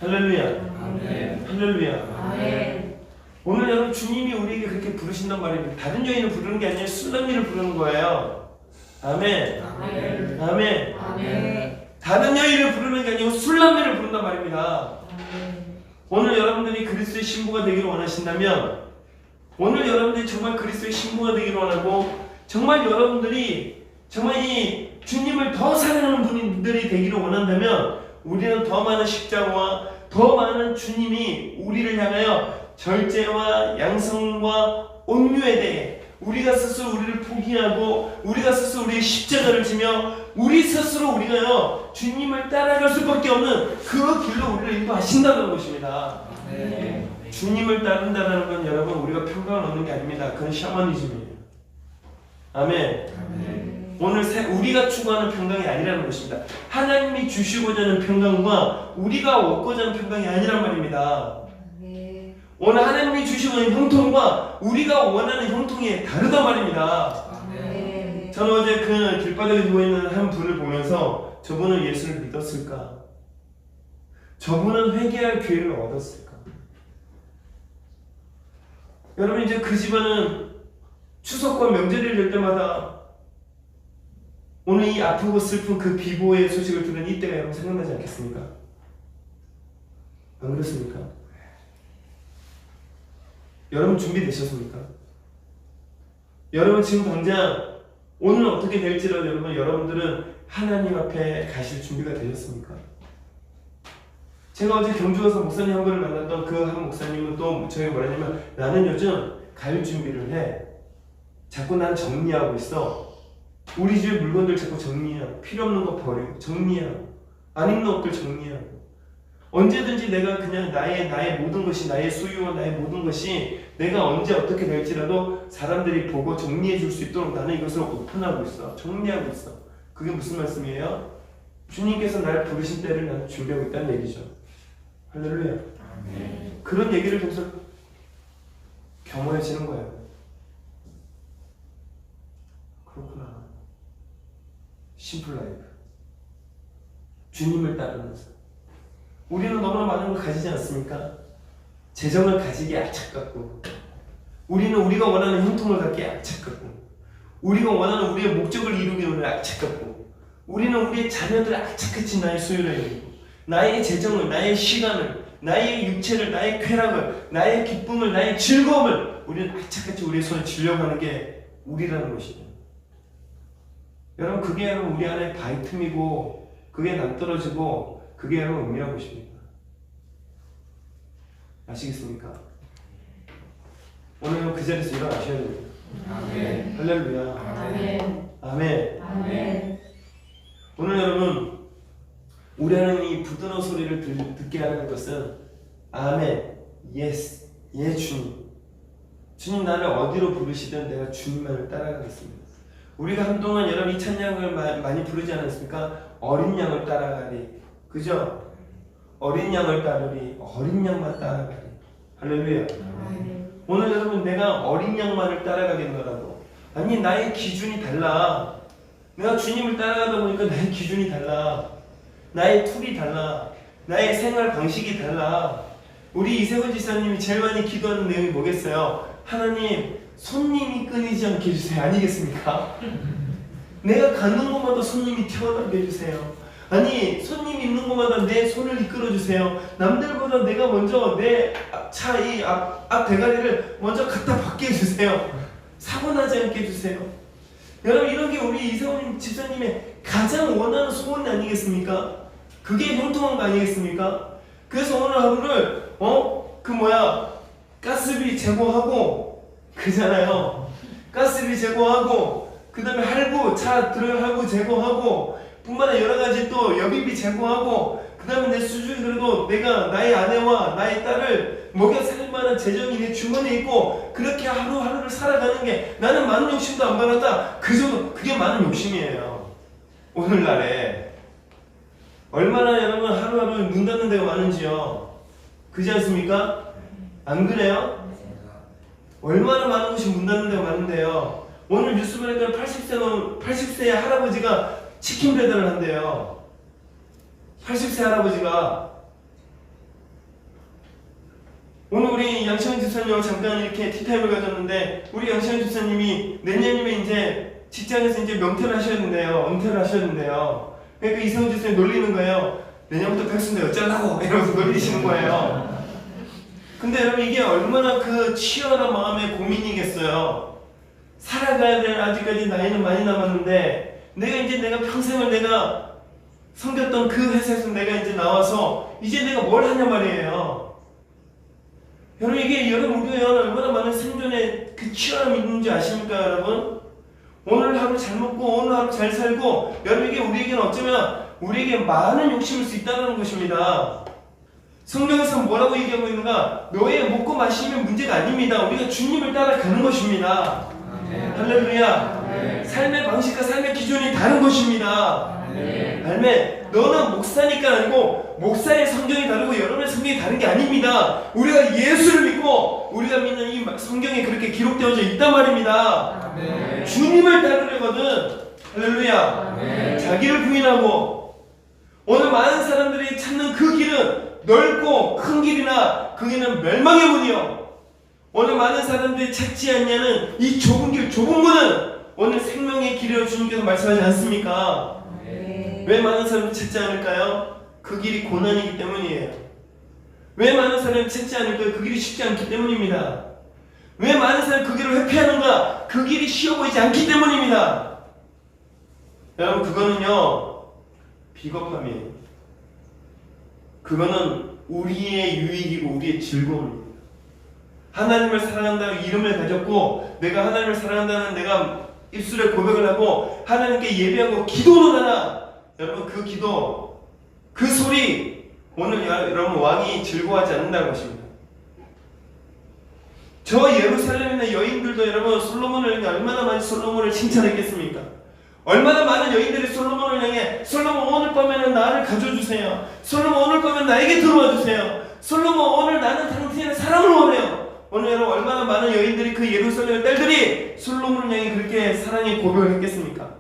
할렐루야. 아멘. 할렐루야. 아멘. 오늘 여러분 주님이 우리에게 그렇게 부르신단 말입니다. 다른 여인을 부르는 게 아니라 술람미를 부르는 거예요. 아멘. 아멘. 아멘. 아멘. 다른 여인을 부르는 게 아니고 술람미를 부른단 말입니다. 아멘. 오늘 여러분들이 그리스도의 신부가 되기를 원하신다면 오늘 여러분들이 정말 그리스도의 신부가 되기를 원하고 정말 여러분들이 정말 이 주님을 더 사랑하는 분들이 되기를 원한다면 우리는 더 많은 십자가와 더 많은 주님이 우리를 향하여 절제와 양성과 온유에 대해 우리가 스스로 우리를 포기하고 우리가 스스로 우리의 십자가를 지며 우리 스스로 우리가요 주님을 따라갈 수밖에 없는 그 길로 우리를 인도하신다는 것입니다. 네. 주님을 따른다는 건 여러분 우리가 평강을 얻는 게 아닙니다. 그건 샤머니즘이에요. 아멘. 아멘. 오늘 우리가 추구하는 평강이 아니라는 것입니다. 하나님이 주시고자 하는 평강과 우리가 얻고자 하는 평강이 아니란 말입니다. 오늘 하나님이 주시고 있는 형통과 우리가 원하는 형통이 다르단 말입니다. 저는 어제 그 길바닥에 누워있는 한 분을 보면서 저분은 예수를 믿었을까? 저분은 회개할 기회를 얻었을까? 여러분 이제 그 집안은 추석과 명절이 될 때마다 오늘 이 아프고 슬픈 그 비보의 소식을 들은 이때가 여러분 생각나지 않겠습니까? 안 그렇습니까? 여러분 준비되셨습니까? 여러분 지금 당장 오늘 어떻게 될지라도 여러분들은 하나님 앞에 가실 준비가 되셨습니까? 제가 어제 경주 가서 목사님 한 분을 만났던 그 한 목사님은 또 저에게 뭐라냐면 나는 요즘 갈 준비를 해. 자꾸 난 정리하고 있어. 우리 집에 물건들 자꾸 정리하고 필요 없는 거 버리고 정리하고 안 입는 옷들 정리하고 언제든지 내가 그냥 나의 모든 것이 나의 소유와 나의 모든 것이 내가 언제 어떻게 될지라도 사람들이 보고 정리해 줄 수 있도록 나는 이것을 오픈하고 있어. 정리하고 있어. 그게 무슨 말씀이에요? 주님께서 날 부르신 때를 나는 준비하고 있다는 얘기죠. 할렐루야. 그런 얘기를 계속 겸허해지는 거예요. 그렇구나. 심플 라이프. 주님을 따르면서. 우리는 너무나 많은 걸 가지지 않습니까? 재정을 가지기에 악착같고 우리는 우리가 원하는 형통을 갖기에 악착같고 우리가 원하는 우리의 목적을 이루기에 악착같고 우리는 우리의 자녀들을 악착같이 나의 소유를 여기고 나의 재정을, 나의 시간을, 나의 육체를, 나의 쾌락을, 나의 기쁨을, 나의 즐거움을 우리는 악착같이 우리의 손에 쥐려고 하는 게 우리라는 것이죠. 여러분 그게 여러분 우리 안에 바이틈이고 그게 낭떨어지고 그게 여러분 의미한 것입니다. 아시겠습니까? 오늘 그 자리에서 일어나셔야 됩니다. 아멘. 할렐루야. 아멘. 아멘. 아멘. 오늘 여러분 우리 하나님 이 부드러운 소리를 듣게 하는 것은 아멘, 예스, 예 주님. 주님 나를 어디로 부르시든 내가 주님만을 따라가겠습니다. 우리가 한동안 여러분 이 찬양을 많이 부르지 않았습니까? 어린 양을 따라가리. 그죠? 어린 양을 따르리. 어린 양만 따라가리. 할렐루야. 오늘 여러분 내가 어린 양만을 따라가겠노라고. 아니 나의 기준이 달라. 내가 주님을 따라가다 보니까 나의 기준이 달라. 나의 툴이 달라. 나의 생활 방식이 달라. 우리 이세훈 지사님이 제일 많이 기도하는 내용이 뭐겠어요? 하나님 손님이 끊이지 않게 해주세요. 아니겠습니까? 내가 가는 곳마다 손님이 태어나게 해주세요. 아니 손님이 있는 곳마다 내 손을 이끌어주세요. 남들보다 내가 먼저 내 차 이 앞 대가리를 먼저 갖다 받게 해주세요. 사고 나지 않게 해주세요. 여러분 이런 게 우리 이세훈 집사님의 가장 원하는 소원 아니겠습니까? 그게 형통한 거 아니겠습니까? 그래서 오늘 하루를 가스비 제거하고 그잖아요. 가스비 제거하고 그 다음에 할부 차 들어가고 제거하고 뿐만 아니라 여러 가지 또 여비비 제거하고 그 다음에 내 수중에 그래도 내가 나의 아내와 나의 딸을 먹여 살 만한 재정이 내 주머니에 있고 그렇게 하루하루를 살아가는 게 나는 많은 욕심도 안 받았다. 그 정도 그게 많은 욕심이에요. 오늘날에 얼마나 여러분 하루하루 눈 닫는 데가 많은지요. 그렇지 않습니까? 안 그래요? 얼마나 많은 곳이 문 닫는 데가 많은데요. 오늘 뉴스 보니까 80세 할아버지가 치킨 배달을 한대요. 80세 할아버지가. 오늘 우리 양시현 집사님하고 잠깐 이렇게 티타임을 가졌는데 우리 양시현 집사님이 내년이면 이제 직장에서 이제 명퇴를 하셨는데요. 은퇴를 하셨는데요. 그러니까 이세훈 집사님 놀리는 거예요. 내년부터 백수인데 어쩌라고 이러면서 놀리시는 거예요. 근데 여러분 이게 얼마나 그 치열한 마음의 고민이겠어요. 살아가야 될 아직까지 나이는 많이 남았는데 내가 평생을 내가 섬겼던 그 회사에서 내가 이제 나와서 이제 내가 뭘 하냐 말이에요. 여러분 이게 우리가 얼마나 많은 생존의 그 치열함이 있는지 아십니까 여러분? 오늘 하루 잘 먹고 오늘 하루 잘 살고 여러분 이게 우리에게는 어쩌면 우리에게 많은 욕심일 수 있다는 것입니다. 성경에서 뭐라고 얘기하고 있는가? 너의 먹고 마시면 문제가 아닙니다. 우리가 주님을 따라가는 것입니다. 할렐루야. 삶의 방식과 삶의 기준이 다른 것입니다. 아멘. 너는 목사니까 아니고 목사의 성경이 다르고 여러분의 성경이 다른 게 아닙니다. 우리가 예수를 믿고 우리가 믿는 이 성경에 그렇게 기록되어져 있단 말입니다. 주님을 따르려거든. 할렐루야. 자기를 부인하고 오늘 많은 사람들이 찾는 그 길은 넓고 큰 길이나 그 길은 멸망의 문이요. 오늘 많은 사람들이 찾지 않냐는 이 좁은 길, 좁은 문은 오늘 생명의 길이라고 주님께서 말씀하지 않습니까? 왜 많은 사람들이 찾지 않을까요? 그 길이 고난이기 때문이에요. 왜 많은 사람들이 찾지 않을까요? 그 길이 쉽지 않기 때문입니다. 왜 많은 사람들이 그 길을 회피하는가? 그 길이 쉬워 보이지 않기 때문입니다. 여러분, 그거는요 비겁함이에요. 그거는 우리의 유익이고 우리의 즐거움입니다. 하나님을 사랑한다는 이름을 가졌고 내가 하나님을 사랑한다는 내가 입술에 고백을 하고 하나님께 예배하고 기도는 하나, 여러분 그 기도, 그 소리 오늘 여러분 왕이 즐거워하지 않는다는 것입니다. 저 예루살렘에 있는 여인들도 여러분 솔로몬을 향해 얼마나 많이 솔로몬을 칭찬했겠습니까? 얼마나 많은 여인들이 솔로몬을 향해 솔로몬 오늘 밤에는 나를 가져주세요. 솔로몬 오늘 밤에는 나에게 들어와주세요. 솔로몬 오늘 나는 당신의 사랑을 원해요. 오늘 여러분 얼마나 많은 여인들이 그 예루살렘의 딸들이 솔로몬을 향해 그렇게 사랑의 고백을 했겠습니까?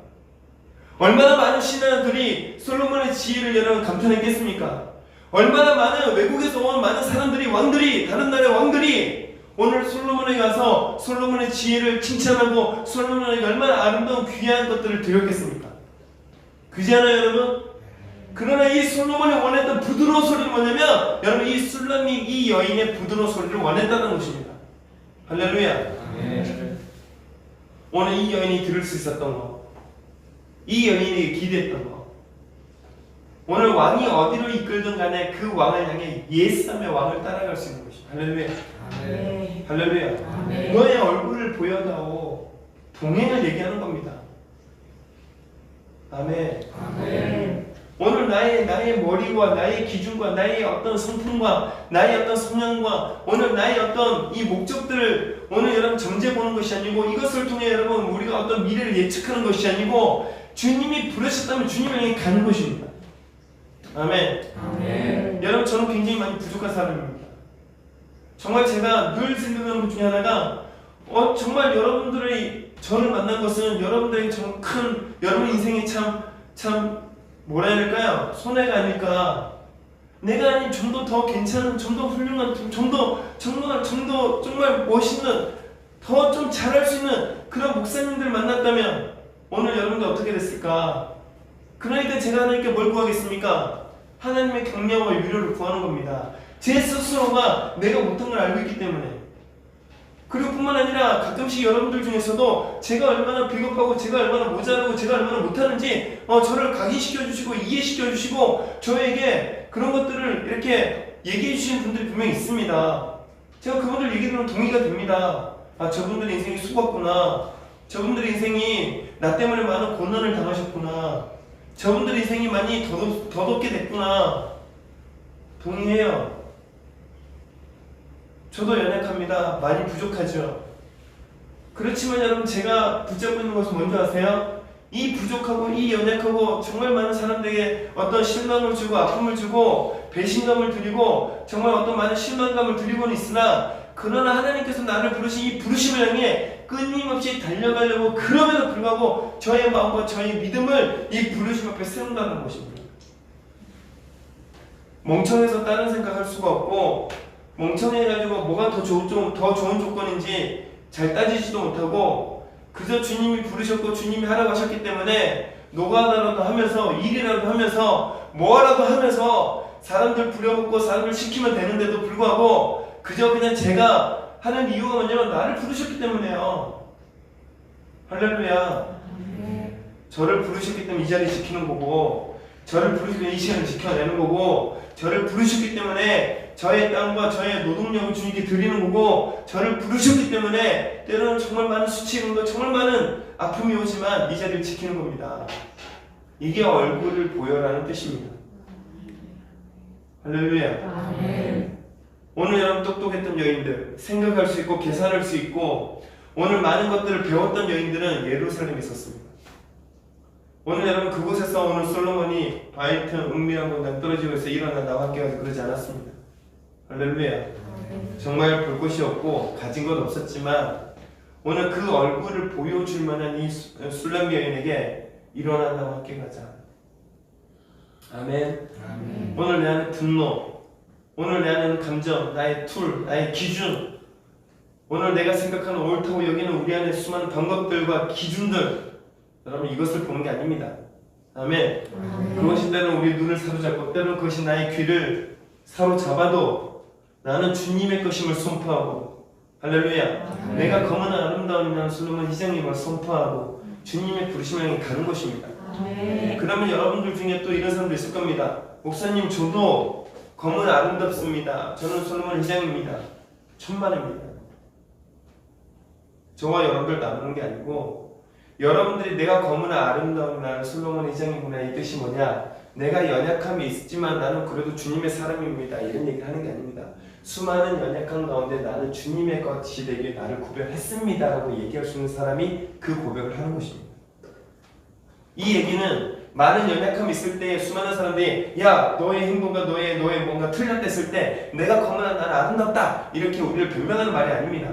얼마나 많은 신하들이 솔로몬의 지혜를 여러분 감탄했겠습니까? 얼마나 많은 외국에서 온 많은 사람들이 왕들이 다른 나라의 왕들이 오늘 솔로몬에게 가서 솔로몬의 지혜를 칭찬하고 솔로몬에게 얼마나 아름다운 귀한 것들을 드렸겠습니까? 그지 않아요 여러분? 그러나 이 솔로몬이 원했던 부드러운 소리는 뭐냐면 여러분 이 술람이 이 여인의 부드러운 소리를 원했다는 것입니다. 할렐루야. 오늘 이 여인이 들을 수 있었던 거, 이 여인에게 기대했던 거, 오늘 왕이 어디로 이끌든 간에 그 왕을 향해 옛삼의 왕을 따라갈 수 있는 것입니다. 할렐루야. 할렐루야. 너의 얼굴을 보여다오. 동행을 얘기하는 겁니다. 아멘. 오늘 나의 머리와 나의 기준과 나의 어떤 성품과 나의 어떤 성향과 오늘 나의 어떤 이 목적들을 오늘 여러분 정죄 보는 것이 아니고 이것을 통해 여러분 우리가 어떤 미래를 예측하는 것이 아니고 주님이 부르셨다면 주님을 향해 가는 것입니다. 아멘. 여러분 저는 굉장히 많이 부족한 사람입니다. 정말 제가 늘 생각하는 것 중에 하나가 정말 여러분들의 저를 만난 것은 여러분들의 좀 큰 여러분 인생에 참 뭐라 해야 될까요? 손해가 아닐까. 내가 아닌 좀 더 괜찮은, 좀 더 훌륭한, 좀 더 정말 멋있는, 더 좀 잘할 수 있는 그런 목사님들 만났다면 오늘 여러분들 어떻게 됐을까? 그러니까 제가 하나님께 뭘 구하겠습니까? 하나님의 격려와 위로를 구하는 겁니다. 제 스스로가 내가 못한 걸 알고 있기 때문에. 그리고 뿐만 아니라 가끔씩 여러분들 중에서도 제가 얼마나 비겁하고 제가 얼마나 모자라고 제가 얼마나 못하는지 저를 각인시켜주시고 이해시켜주시고 저에게 그런 것들을 이렇게 얘기해주시는 분들이 분명히 있습니다. 제가 그분들 얘기 들으면 동의가 됩니다. 아, 저분들 인생이 수고했구나. 저분들 인생이 나 때문에 많은 고난을 당하셨구나. 저분들 인생이 많이 더덥게 됐구나. 동의해요. 저도 연약합니다. 많이 부족하죠. 그렇지만 여러분 제가 붙잡고 있는 것은 뭔지 아세요? 이 부족하고 이 연약하고 정말 많은 사람들에게 어떤 실망을 주고 아픔을 주고 배신감을 드리고 정말 어떤 많은 실망감을 드리고는 있으나 그러나 하나님께서 나를 부르신 이 부르심을 향해 끊임없이 달려가려고 그럼에도 불구하고 저의 마음과 저의 믿음을 이 부르심 앞에 세운다는 것입니다. 멍청해서 다른 생각할 수가 없고 멍청해가지고 뭐가 더 좋은 조건인지 잘 따지지도 못하고 그저 주님이 부르셨고 주님이 하라고 하셨기 때문에 노가다라도 하면서 일이라도 하면서 뭐라도 하면서 사람들 부려먹고 사람들 시키면 되는데도 불구하고 그저 그냥 제가 하는 이유가 뭐냐면 나를 부르셨기 때문에요. 할렐루야. 저를 부르셨기 때문에 이 자리 지키는 거고 저를 부르셨기 때문에 이 시간을 지켜내는 거고 저를 부르셨기 때문에 저의 땅과 저의 노동력을 주님께 드리는 거고 저를 부르셨기 때문에 때로는 정말 많은 수치감과 정말 많은 아픔이 오지만 이 자리를 지키는 겁니다. 이게 얼굴을 보여라는 뜻입니다. 할렐루야. 오늘 여러분 똑똑했던 여인들 생각할 수 있고 계산할 수 있고 오늘 많은 것들을 배웠던 여인들은 예루살렘에 있었습니다. 오늘 여러분 그곳에서 오늘 솔로몬이 바이트 은밀한 곳 떨어지고 있어 일어나 나와 함께 가지 그러지 않았습니다. 할렐루야. 정말 볼 곳이 없고 가진 건 없었지만 오늘 그 얼굴을 보여줄 만한 이 술람 여인에게 일어나 나와 함께 가자. 아멘. 오늘 내 안에 분노, 오늘 내 안에는 감정, 나의 툴, 나의 기준, 오늘 내가 생각하는 옳다고 여기는 우리 안에 수많은 방법들과 기준들, 여러분 이것을 보는 게 아닙니다. 아멘. 그것이 때로는 우리 눈을 사로잡고 때로는 그것이 나의 귀를 사로잡아도 나는 주님의 것임을 선포하고, 할렐루야. 내가 검은 아름다운 나는 솔로몬 희장님을 선포하고 주님의 부르심을 향해 가는 것입니다. 그러면 여러분들 중에 또 이런 사람도 있을 겁니다. 목사님 저도 검은 아름답습니다. 저는 솔로몬 희장입니다. 천만입니다. 저와 여러분들 나누는 게 아니고 여러분들이 내가 검은 아름다운 나는 솔로몬 희장이구나 이 뜻이 뭐냐, 내가 연약함이 있지만 나는 그래도 주님의 사람입니다 이런 얘기를 하는 게 아닙니다. 수많은 연약함 가운데 나는 주님의 것이 되게 나를 구별했습니다 라고 얘기할 수 있는 사람이 그 고백을 하는 것입니다. 이 얘기는 많은 연약함이 있을 때 수많은 사람들이 야 너의 행동과 너의 뭔가 틀렸댔을 때 내가 검은 나는 아름답다 이렇게 우리를 변명하는 말이 아닙니다.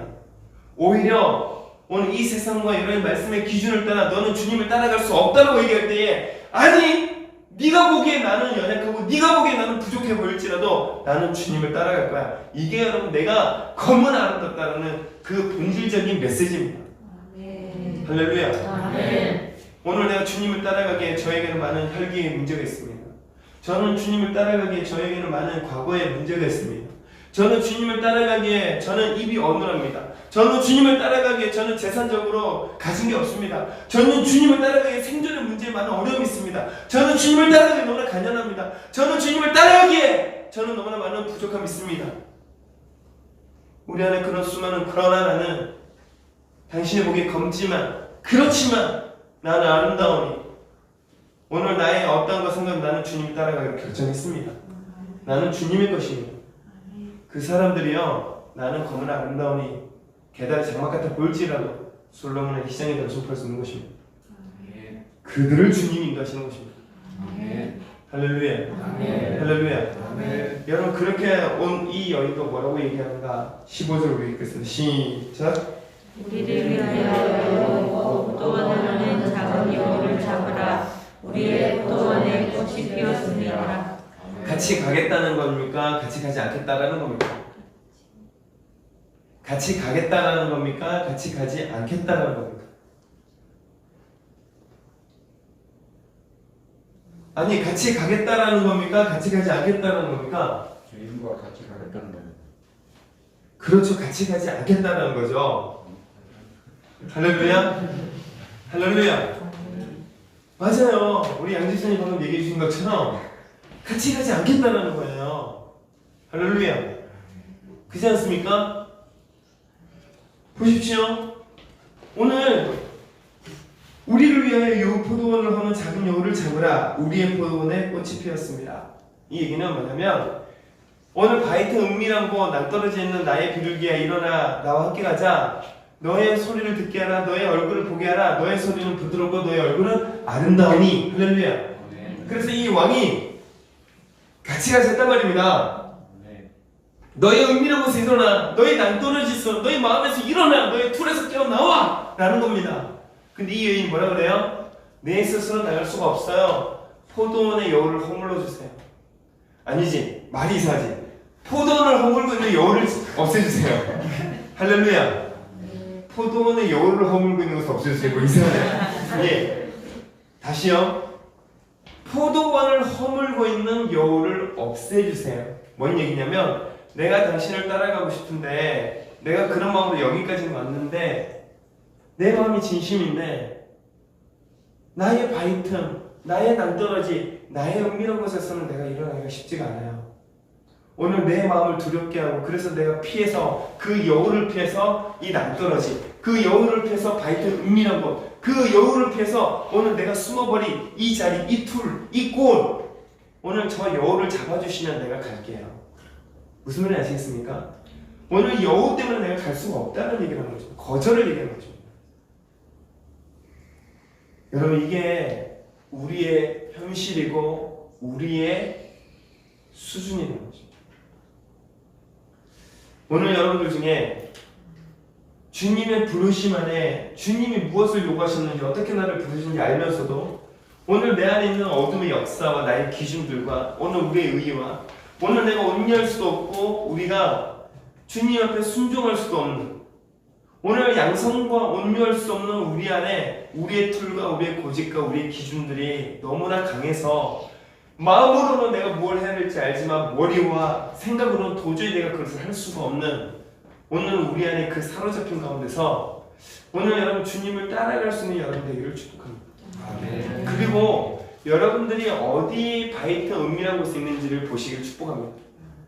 오히려 오늘 이 세상과 이런 말씀의 기준을 따라 너는 주님을 따라갈 수 없다고 얘기할 때에 아니 네가 보기에 나는 연약하고 네가 보기에 나는 부족해 보일지라도 나는 주님을 따라갈 거야. 이게 여러분 내가 검은 아름답다라는 그 본질적인 메시지입니다. 할렐루야. 오늘 내가 주님을 따라가기에 저에게는 많은 혈기의 문제가 있습니다. 저는 주님을 따라가기에 저에게는 많은 과거의 문제가 있습니다. 저는 주님을 따라가기에 저는 입이 어눌합니다. 저는 주님을 따라가기에 저는 재산적으로 가진 게 없습니다. 저는 주님을 따라가기에 생존의 문제에 많은 어려움이 있습니다. 저는 주님을 따라가기에 너무나 가난합니다. 저는 주님을 따라가기에 저는 너무나 많은 부족함이 있습니다. 우리 안에 그런 수많은 그러나 나는 당신이 보기에 검지만 그렇지만 나는 아름다우니 오늘 나의 어떤 것은 나는 주님을 따라가기로 결정했습니다. 나는 주님의 것입니다. 그 사람들이요 나는 검은 아름다우니 계달의 장막 같아 보일지라도 솔로몬의 희생에 대해 선포할 수 있는 것입니다. 그들을 주님이 인도하시는 것입니다. 할렐루야. 할렐루야. 여러분 그렇게 온 이 여인도 뭐라고 얘기하는가 15절 우리 읽겠습니다. 시작. 우리를 위하여 포도원을 작은 여우를 잡으라. 우리의 포도원에 꽃이 피었습니다. 같이 가겠다는 겁니까? 같이 가지 않겠다라는 겁니까? 같이 가겠다라는 겁니까? 같이 가지 않겠다라는 겁니까? 아니 같이 가겠다라는 겁니까? 같이 가지 않겠다라는 겁니까? 주님과 같이 가겠다는 겁니다. 그렇죠. 같이 가지 않겠다라는 거죠. 할렐루야. 할렐루야. 맞아요. 우리 양지선이 방금 얘기해 주신 것처럼 같이 가지 않겠다라는 거예요. 할렐루야. 그렇지 않습니까? 보십시오. 오늘 우리를 위하여 여우 포도원을 허는 작은 여우를 잡으라. 우리의 포도원에 꽃이 피었습니다. 이 얘기는 뭐냐면 오늘 바이트 은밀한 곳 낭떠러져 있는 나의 비둘기야 일어나 나와 함께 가자. 너의 소리를 듣게 하라. 너의 얼굴을 보게 하라. 너의 소리는 부드럽고 너의 얼굴은 아름다우니. 할렐루야. 그래서 이 왕이 같이 가셨단 말입니다. 너의 은밀한 곳에 일어나. 너의 낭떠러지서 너의 마음에서 일어나. 너의 툴에서 깨어나와 라는 겁니다. 근데 이 여인이 뭐라 그래요? 내 스스로 나갈 수가 없어요. 포도원의 여우를 허물러 주세요. 아니지, 말이 이상하지. 포도원을 허물고 있는 여우를 없애주세요. 할렐루야. 포도원의 여우를 허물고 있는 것을 없애주세요. 뭐 이상하네. 예. 다시요. 포도원을 허물고 있는 여우를 없애주세요. 뭔 얘기냐면 내가 당신을 따라가고 싶은데 내가 그런 마음으로 여기까지 왔는데 내 마음이 진심인데 나의 바이틈, 나의 낭떠러지, 나의 은밀한 곳에서는 내가 일어나기가 쉽지가 않아요. 오늘 내 마음을 두렵게 하고 그래서 내가 피해서 그 여우를 피해서 이 낭떠러지, 그 여우를 피해서 바이틈 은밀한 곳, 그 여우를 피해서 오늘 내가 숨어버린 이 자리, 이 툴, 이 꽃, 오늘 저 여우를 잡아주시면 내가 갈게요. 무슨 말인지 아시겠습니까? 오늘 여우 때문에 내가 갈 수가 없다는 얘기를 하는 거죠. 거절을 얘기하는 거죠. 여러분, 이게 우리의 현실이고 우리의 수준이라는 거죠. 오늘 여러분들 중에 주님의 부르심 안에 주님이 무엇을 요구하셨는지 어떻게 나를 부르시는지 알면서도 오늘 내 안에 있는 어둠의 역사와 나의 기준들과 오늘 우리의 의의와 오늘 내가 온유할 수도 없고 우리가 주님 앞에 순종할 수도 없는 오늘 양성과 온유할 수 없는 우리 안에 우리의 툴과 우리의 고집과 우리의 기준들이 너무나 강해서 마음으로는 내가 뭘 해야 될지 알지만 머리와 생각으로는 도저히 내가 그것을 할 수가 없는 오늘 우리 안에 그 사로잡힌 가운데서 오늘 여러분 주님을 따라갈 수 있는 여러분 되기를 축복합니다. 아멘. 그리고 여러분들이 어디 바이트 은밀한 곳에 있는지를 보시길 축복합니다.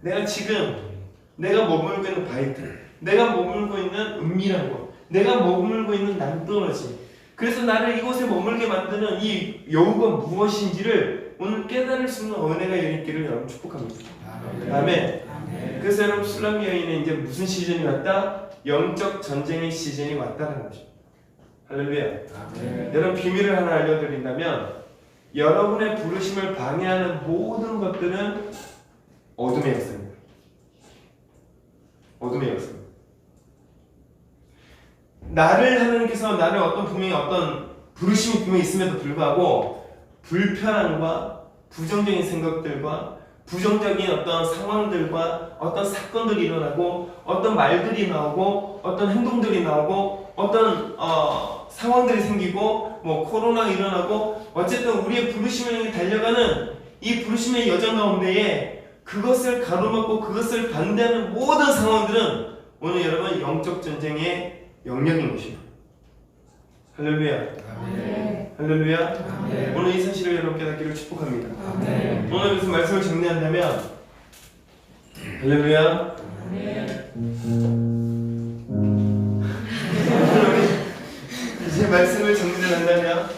내가 지금 내가 머물고 있는 바이트, 내가 머물고 있는 은밀한 곳, 내가 머물고 있는 낭떠러지, 그래서 나를 이곳에 머물게 만드는 이 여우가 무엇인지를 오늘 깨달을 수 있는 은혜가 열리기를 여러분 축복합니다. 아멘. 그래서 여러분 술람 여인은 이제 무슨 시즌이 왔다? 영적 전쟁의 시즌이 왔다는 거죠. 할렐루야. 여러분 비밀을 하나 알려드린다면 여러분의 부르심을 방해하는 모든 것들은 어둠의 역사입니다. 어둠의 역사입니다. 나를 하나님께서 나를 분명히 어떤 부르심이 분명히 있음에도 불구하고 불편함과 부정적인 생각들과 부정적인 어떤 상황들과 어떤 사건들이 일어나고 어떤 말들이 나오고 어떤 행동들이 나오고 어떤 상황들이 생기고 뭐 코로나가 일어나고 어쨌든 우리의 부르심을 향해 달려가는 이 부르심의 여정 가운데에 그것을 가로막고 그것을 반대하는 모든 상황들은 오늘 여러분 영적 전쟁의 영역인 것입니다. 할렐루야. 할렐루야. 오늘 이 사실을 여러분 깨닫기를 축복합니다. 오늘 그래서 말씀을 정리한다면 할렐루야. 이제 말씀을 정리한다면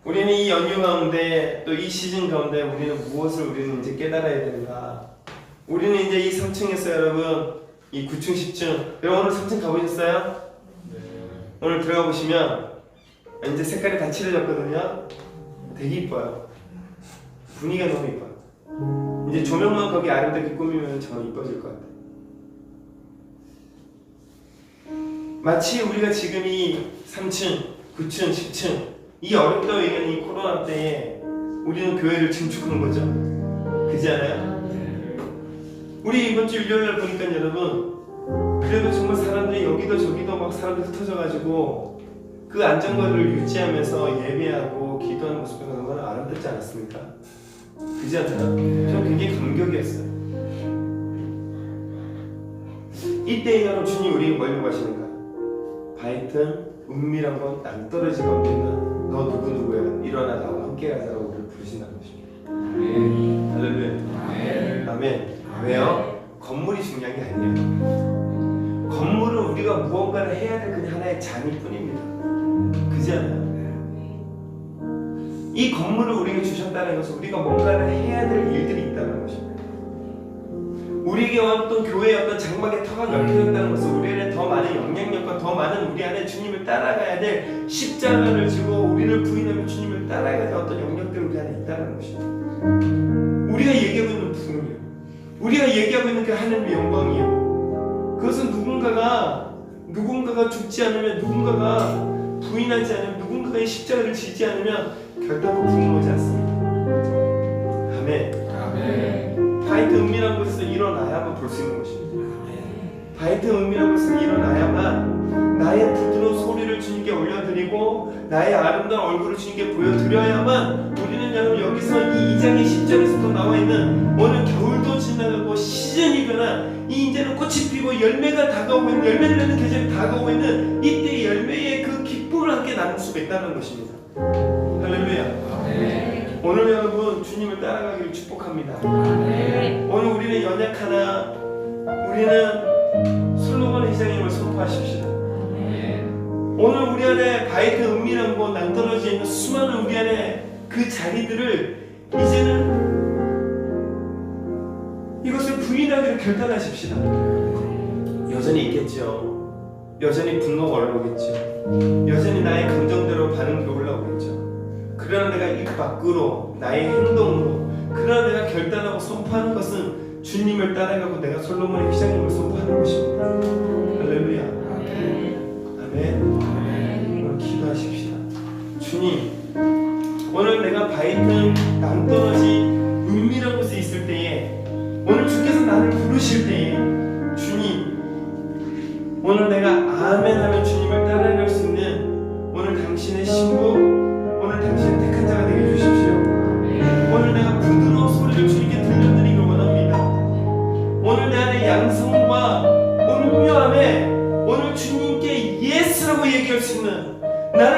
우리는 이 연휴 가운데 또 이 시즌 가운데 우리는 무엇을 우리는 이제 깨달아야 되는가. 우리는 이제 이 3층에서 여러분 이 9층 10층 여러분 오늘 3층 가보셨어요? 오늘 들어가 보시면 이제 색깔이 다 칠해졌거든요. 되게 이뻐요. 분위기가 너무 이뻐요. 이제 조명만 거기 아름답게 꾸미면 정말 이뻐질 것 같아요. 마치 우리가 지금 이 3층, 9층, 10층 이 어렵다고 얘기하는 이 코로나 때에 우리는 교회를 증축한 거죠. 그렇지 않아요? 우리 이번 주 일요일 보니까 여러분 그래도 정말 사람들이 여기도 저기도 막 사람들이 흩어져가지고 그 안전거리를 유지하면서 예배하고 기도하는 모습을 보는 건 아름답지 않았습니까? 그렇지 않아요? 저는 굉장히 감격이었어요. 이때 여러분 주님 우리에게 뭘 요구하시는가? 바이튼 은밀한 건 낭떠러지가 없는 너 누구누구야 일어나 나와 함께 가자라고 우리를 부르신다는 것입니다. 할렐루야. 아멘. 왜요? 건물이 중요한 게 아니에요. 건물은 우리가 무언가를 해야 될 그냥 하나의 잔일 뿐입니다. 그렇지 않아요? 이 건물을 우리에게 주셨다는 것은 우리가 뭔가를 해야 될 일들이 있다는 것입니다. 우리에게 어떤 교회의 어떤 장막의 터가 넓혀졌다는 것은 우리 안에 더 많은 영향력과 더 많은 우리 안에 주님을 따라가야 될 십자가를 지고 우리를 부인하며 주님을 따라가야 될 어떤 영역들이 우리 안에 있다는 것입니다. 우리가 얘기하고 있는 부흥이요. 우리가 얘기하고 있는 그 하나님의 영광이요. 그것은 누군가가 죽지 않으면 누군가가 부인하지 않으면 누군가가 이 십자가를 지지 않으면 결단코 부흥 오지 않습니다. 아멘. 바이트 은밀한 곳에서 일어나야만 볼 수 있는 것입니다. 바이트 은밀한 곳에서 일어나야만 나의 부드러운 소리를 주님께 올려드리고 나의 아름다운 얼굴을 주님께 보여드려야만 우리는 여러분 여기서 이 2장의 10절에서도 나와있는 오늘 겨울도 지나가고 시즌이 변한 이 이제는 꽃이 피고 열매가 다가오고 있는 열매를 맺는 계절이 다가오고 있는 이때 열매의 그 기쁨을 함께 나눌 수가 있다는 것입니다. 할렐루야. 오늘 여러분 주님을 따라가기를 축복합니다. 오늘 우리는 연약하나 우리는 솔로몬의 희생임을 선포하십시다. 오늘 우리 안에 바이트 은밀한 곳 낭떠러져 있는 수많은 우리 안에 그 자리들을 이제는 이것을 부인하기를 결단하십시다. 여전히 있겠죠. 여전히 분노가 올라오겠죠. 여전히 나의 감정대로 반응이 올라오겠죠. 그러나 내가 입 밖으로 나의 행동으로 그러나 내가 결단하고 선포하는 것은 주님을 따라가고 내가 솔로몬의 휘장님을 선포하는 것입니다. 할렐루야. 아멘. 오늘 기도하십시다. 주님, 오늘 내가 바이든 남떨어지 은밀한 곳에 있을 때에 오늘 주께서 나를 부르실 때에 주님, 오늘 내가 아멘 하면 주님을 따라갈 수 있는 오늘 당신의 신부, 오늘 당신의 택한 자가 되게 해주십시오. 오늘 내가 부드러운 소리를 주님께 들려드리길 원합니다. 오늘 내 안에 양성과 온유함에 오늘 주님께 예스라고 얘기할 수 있는 나를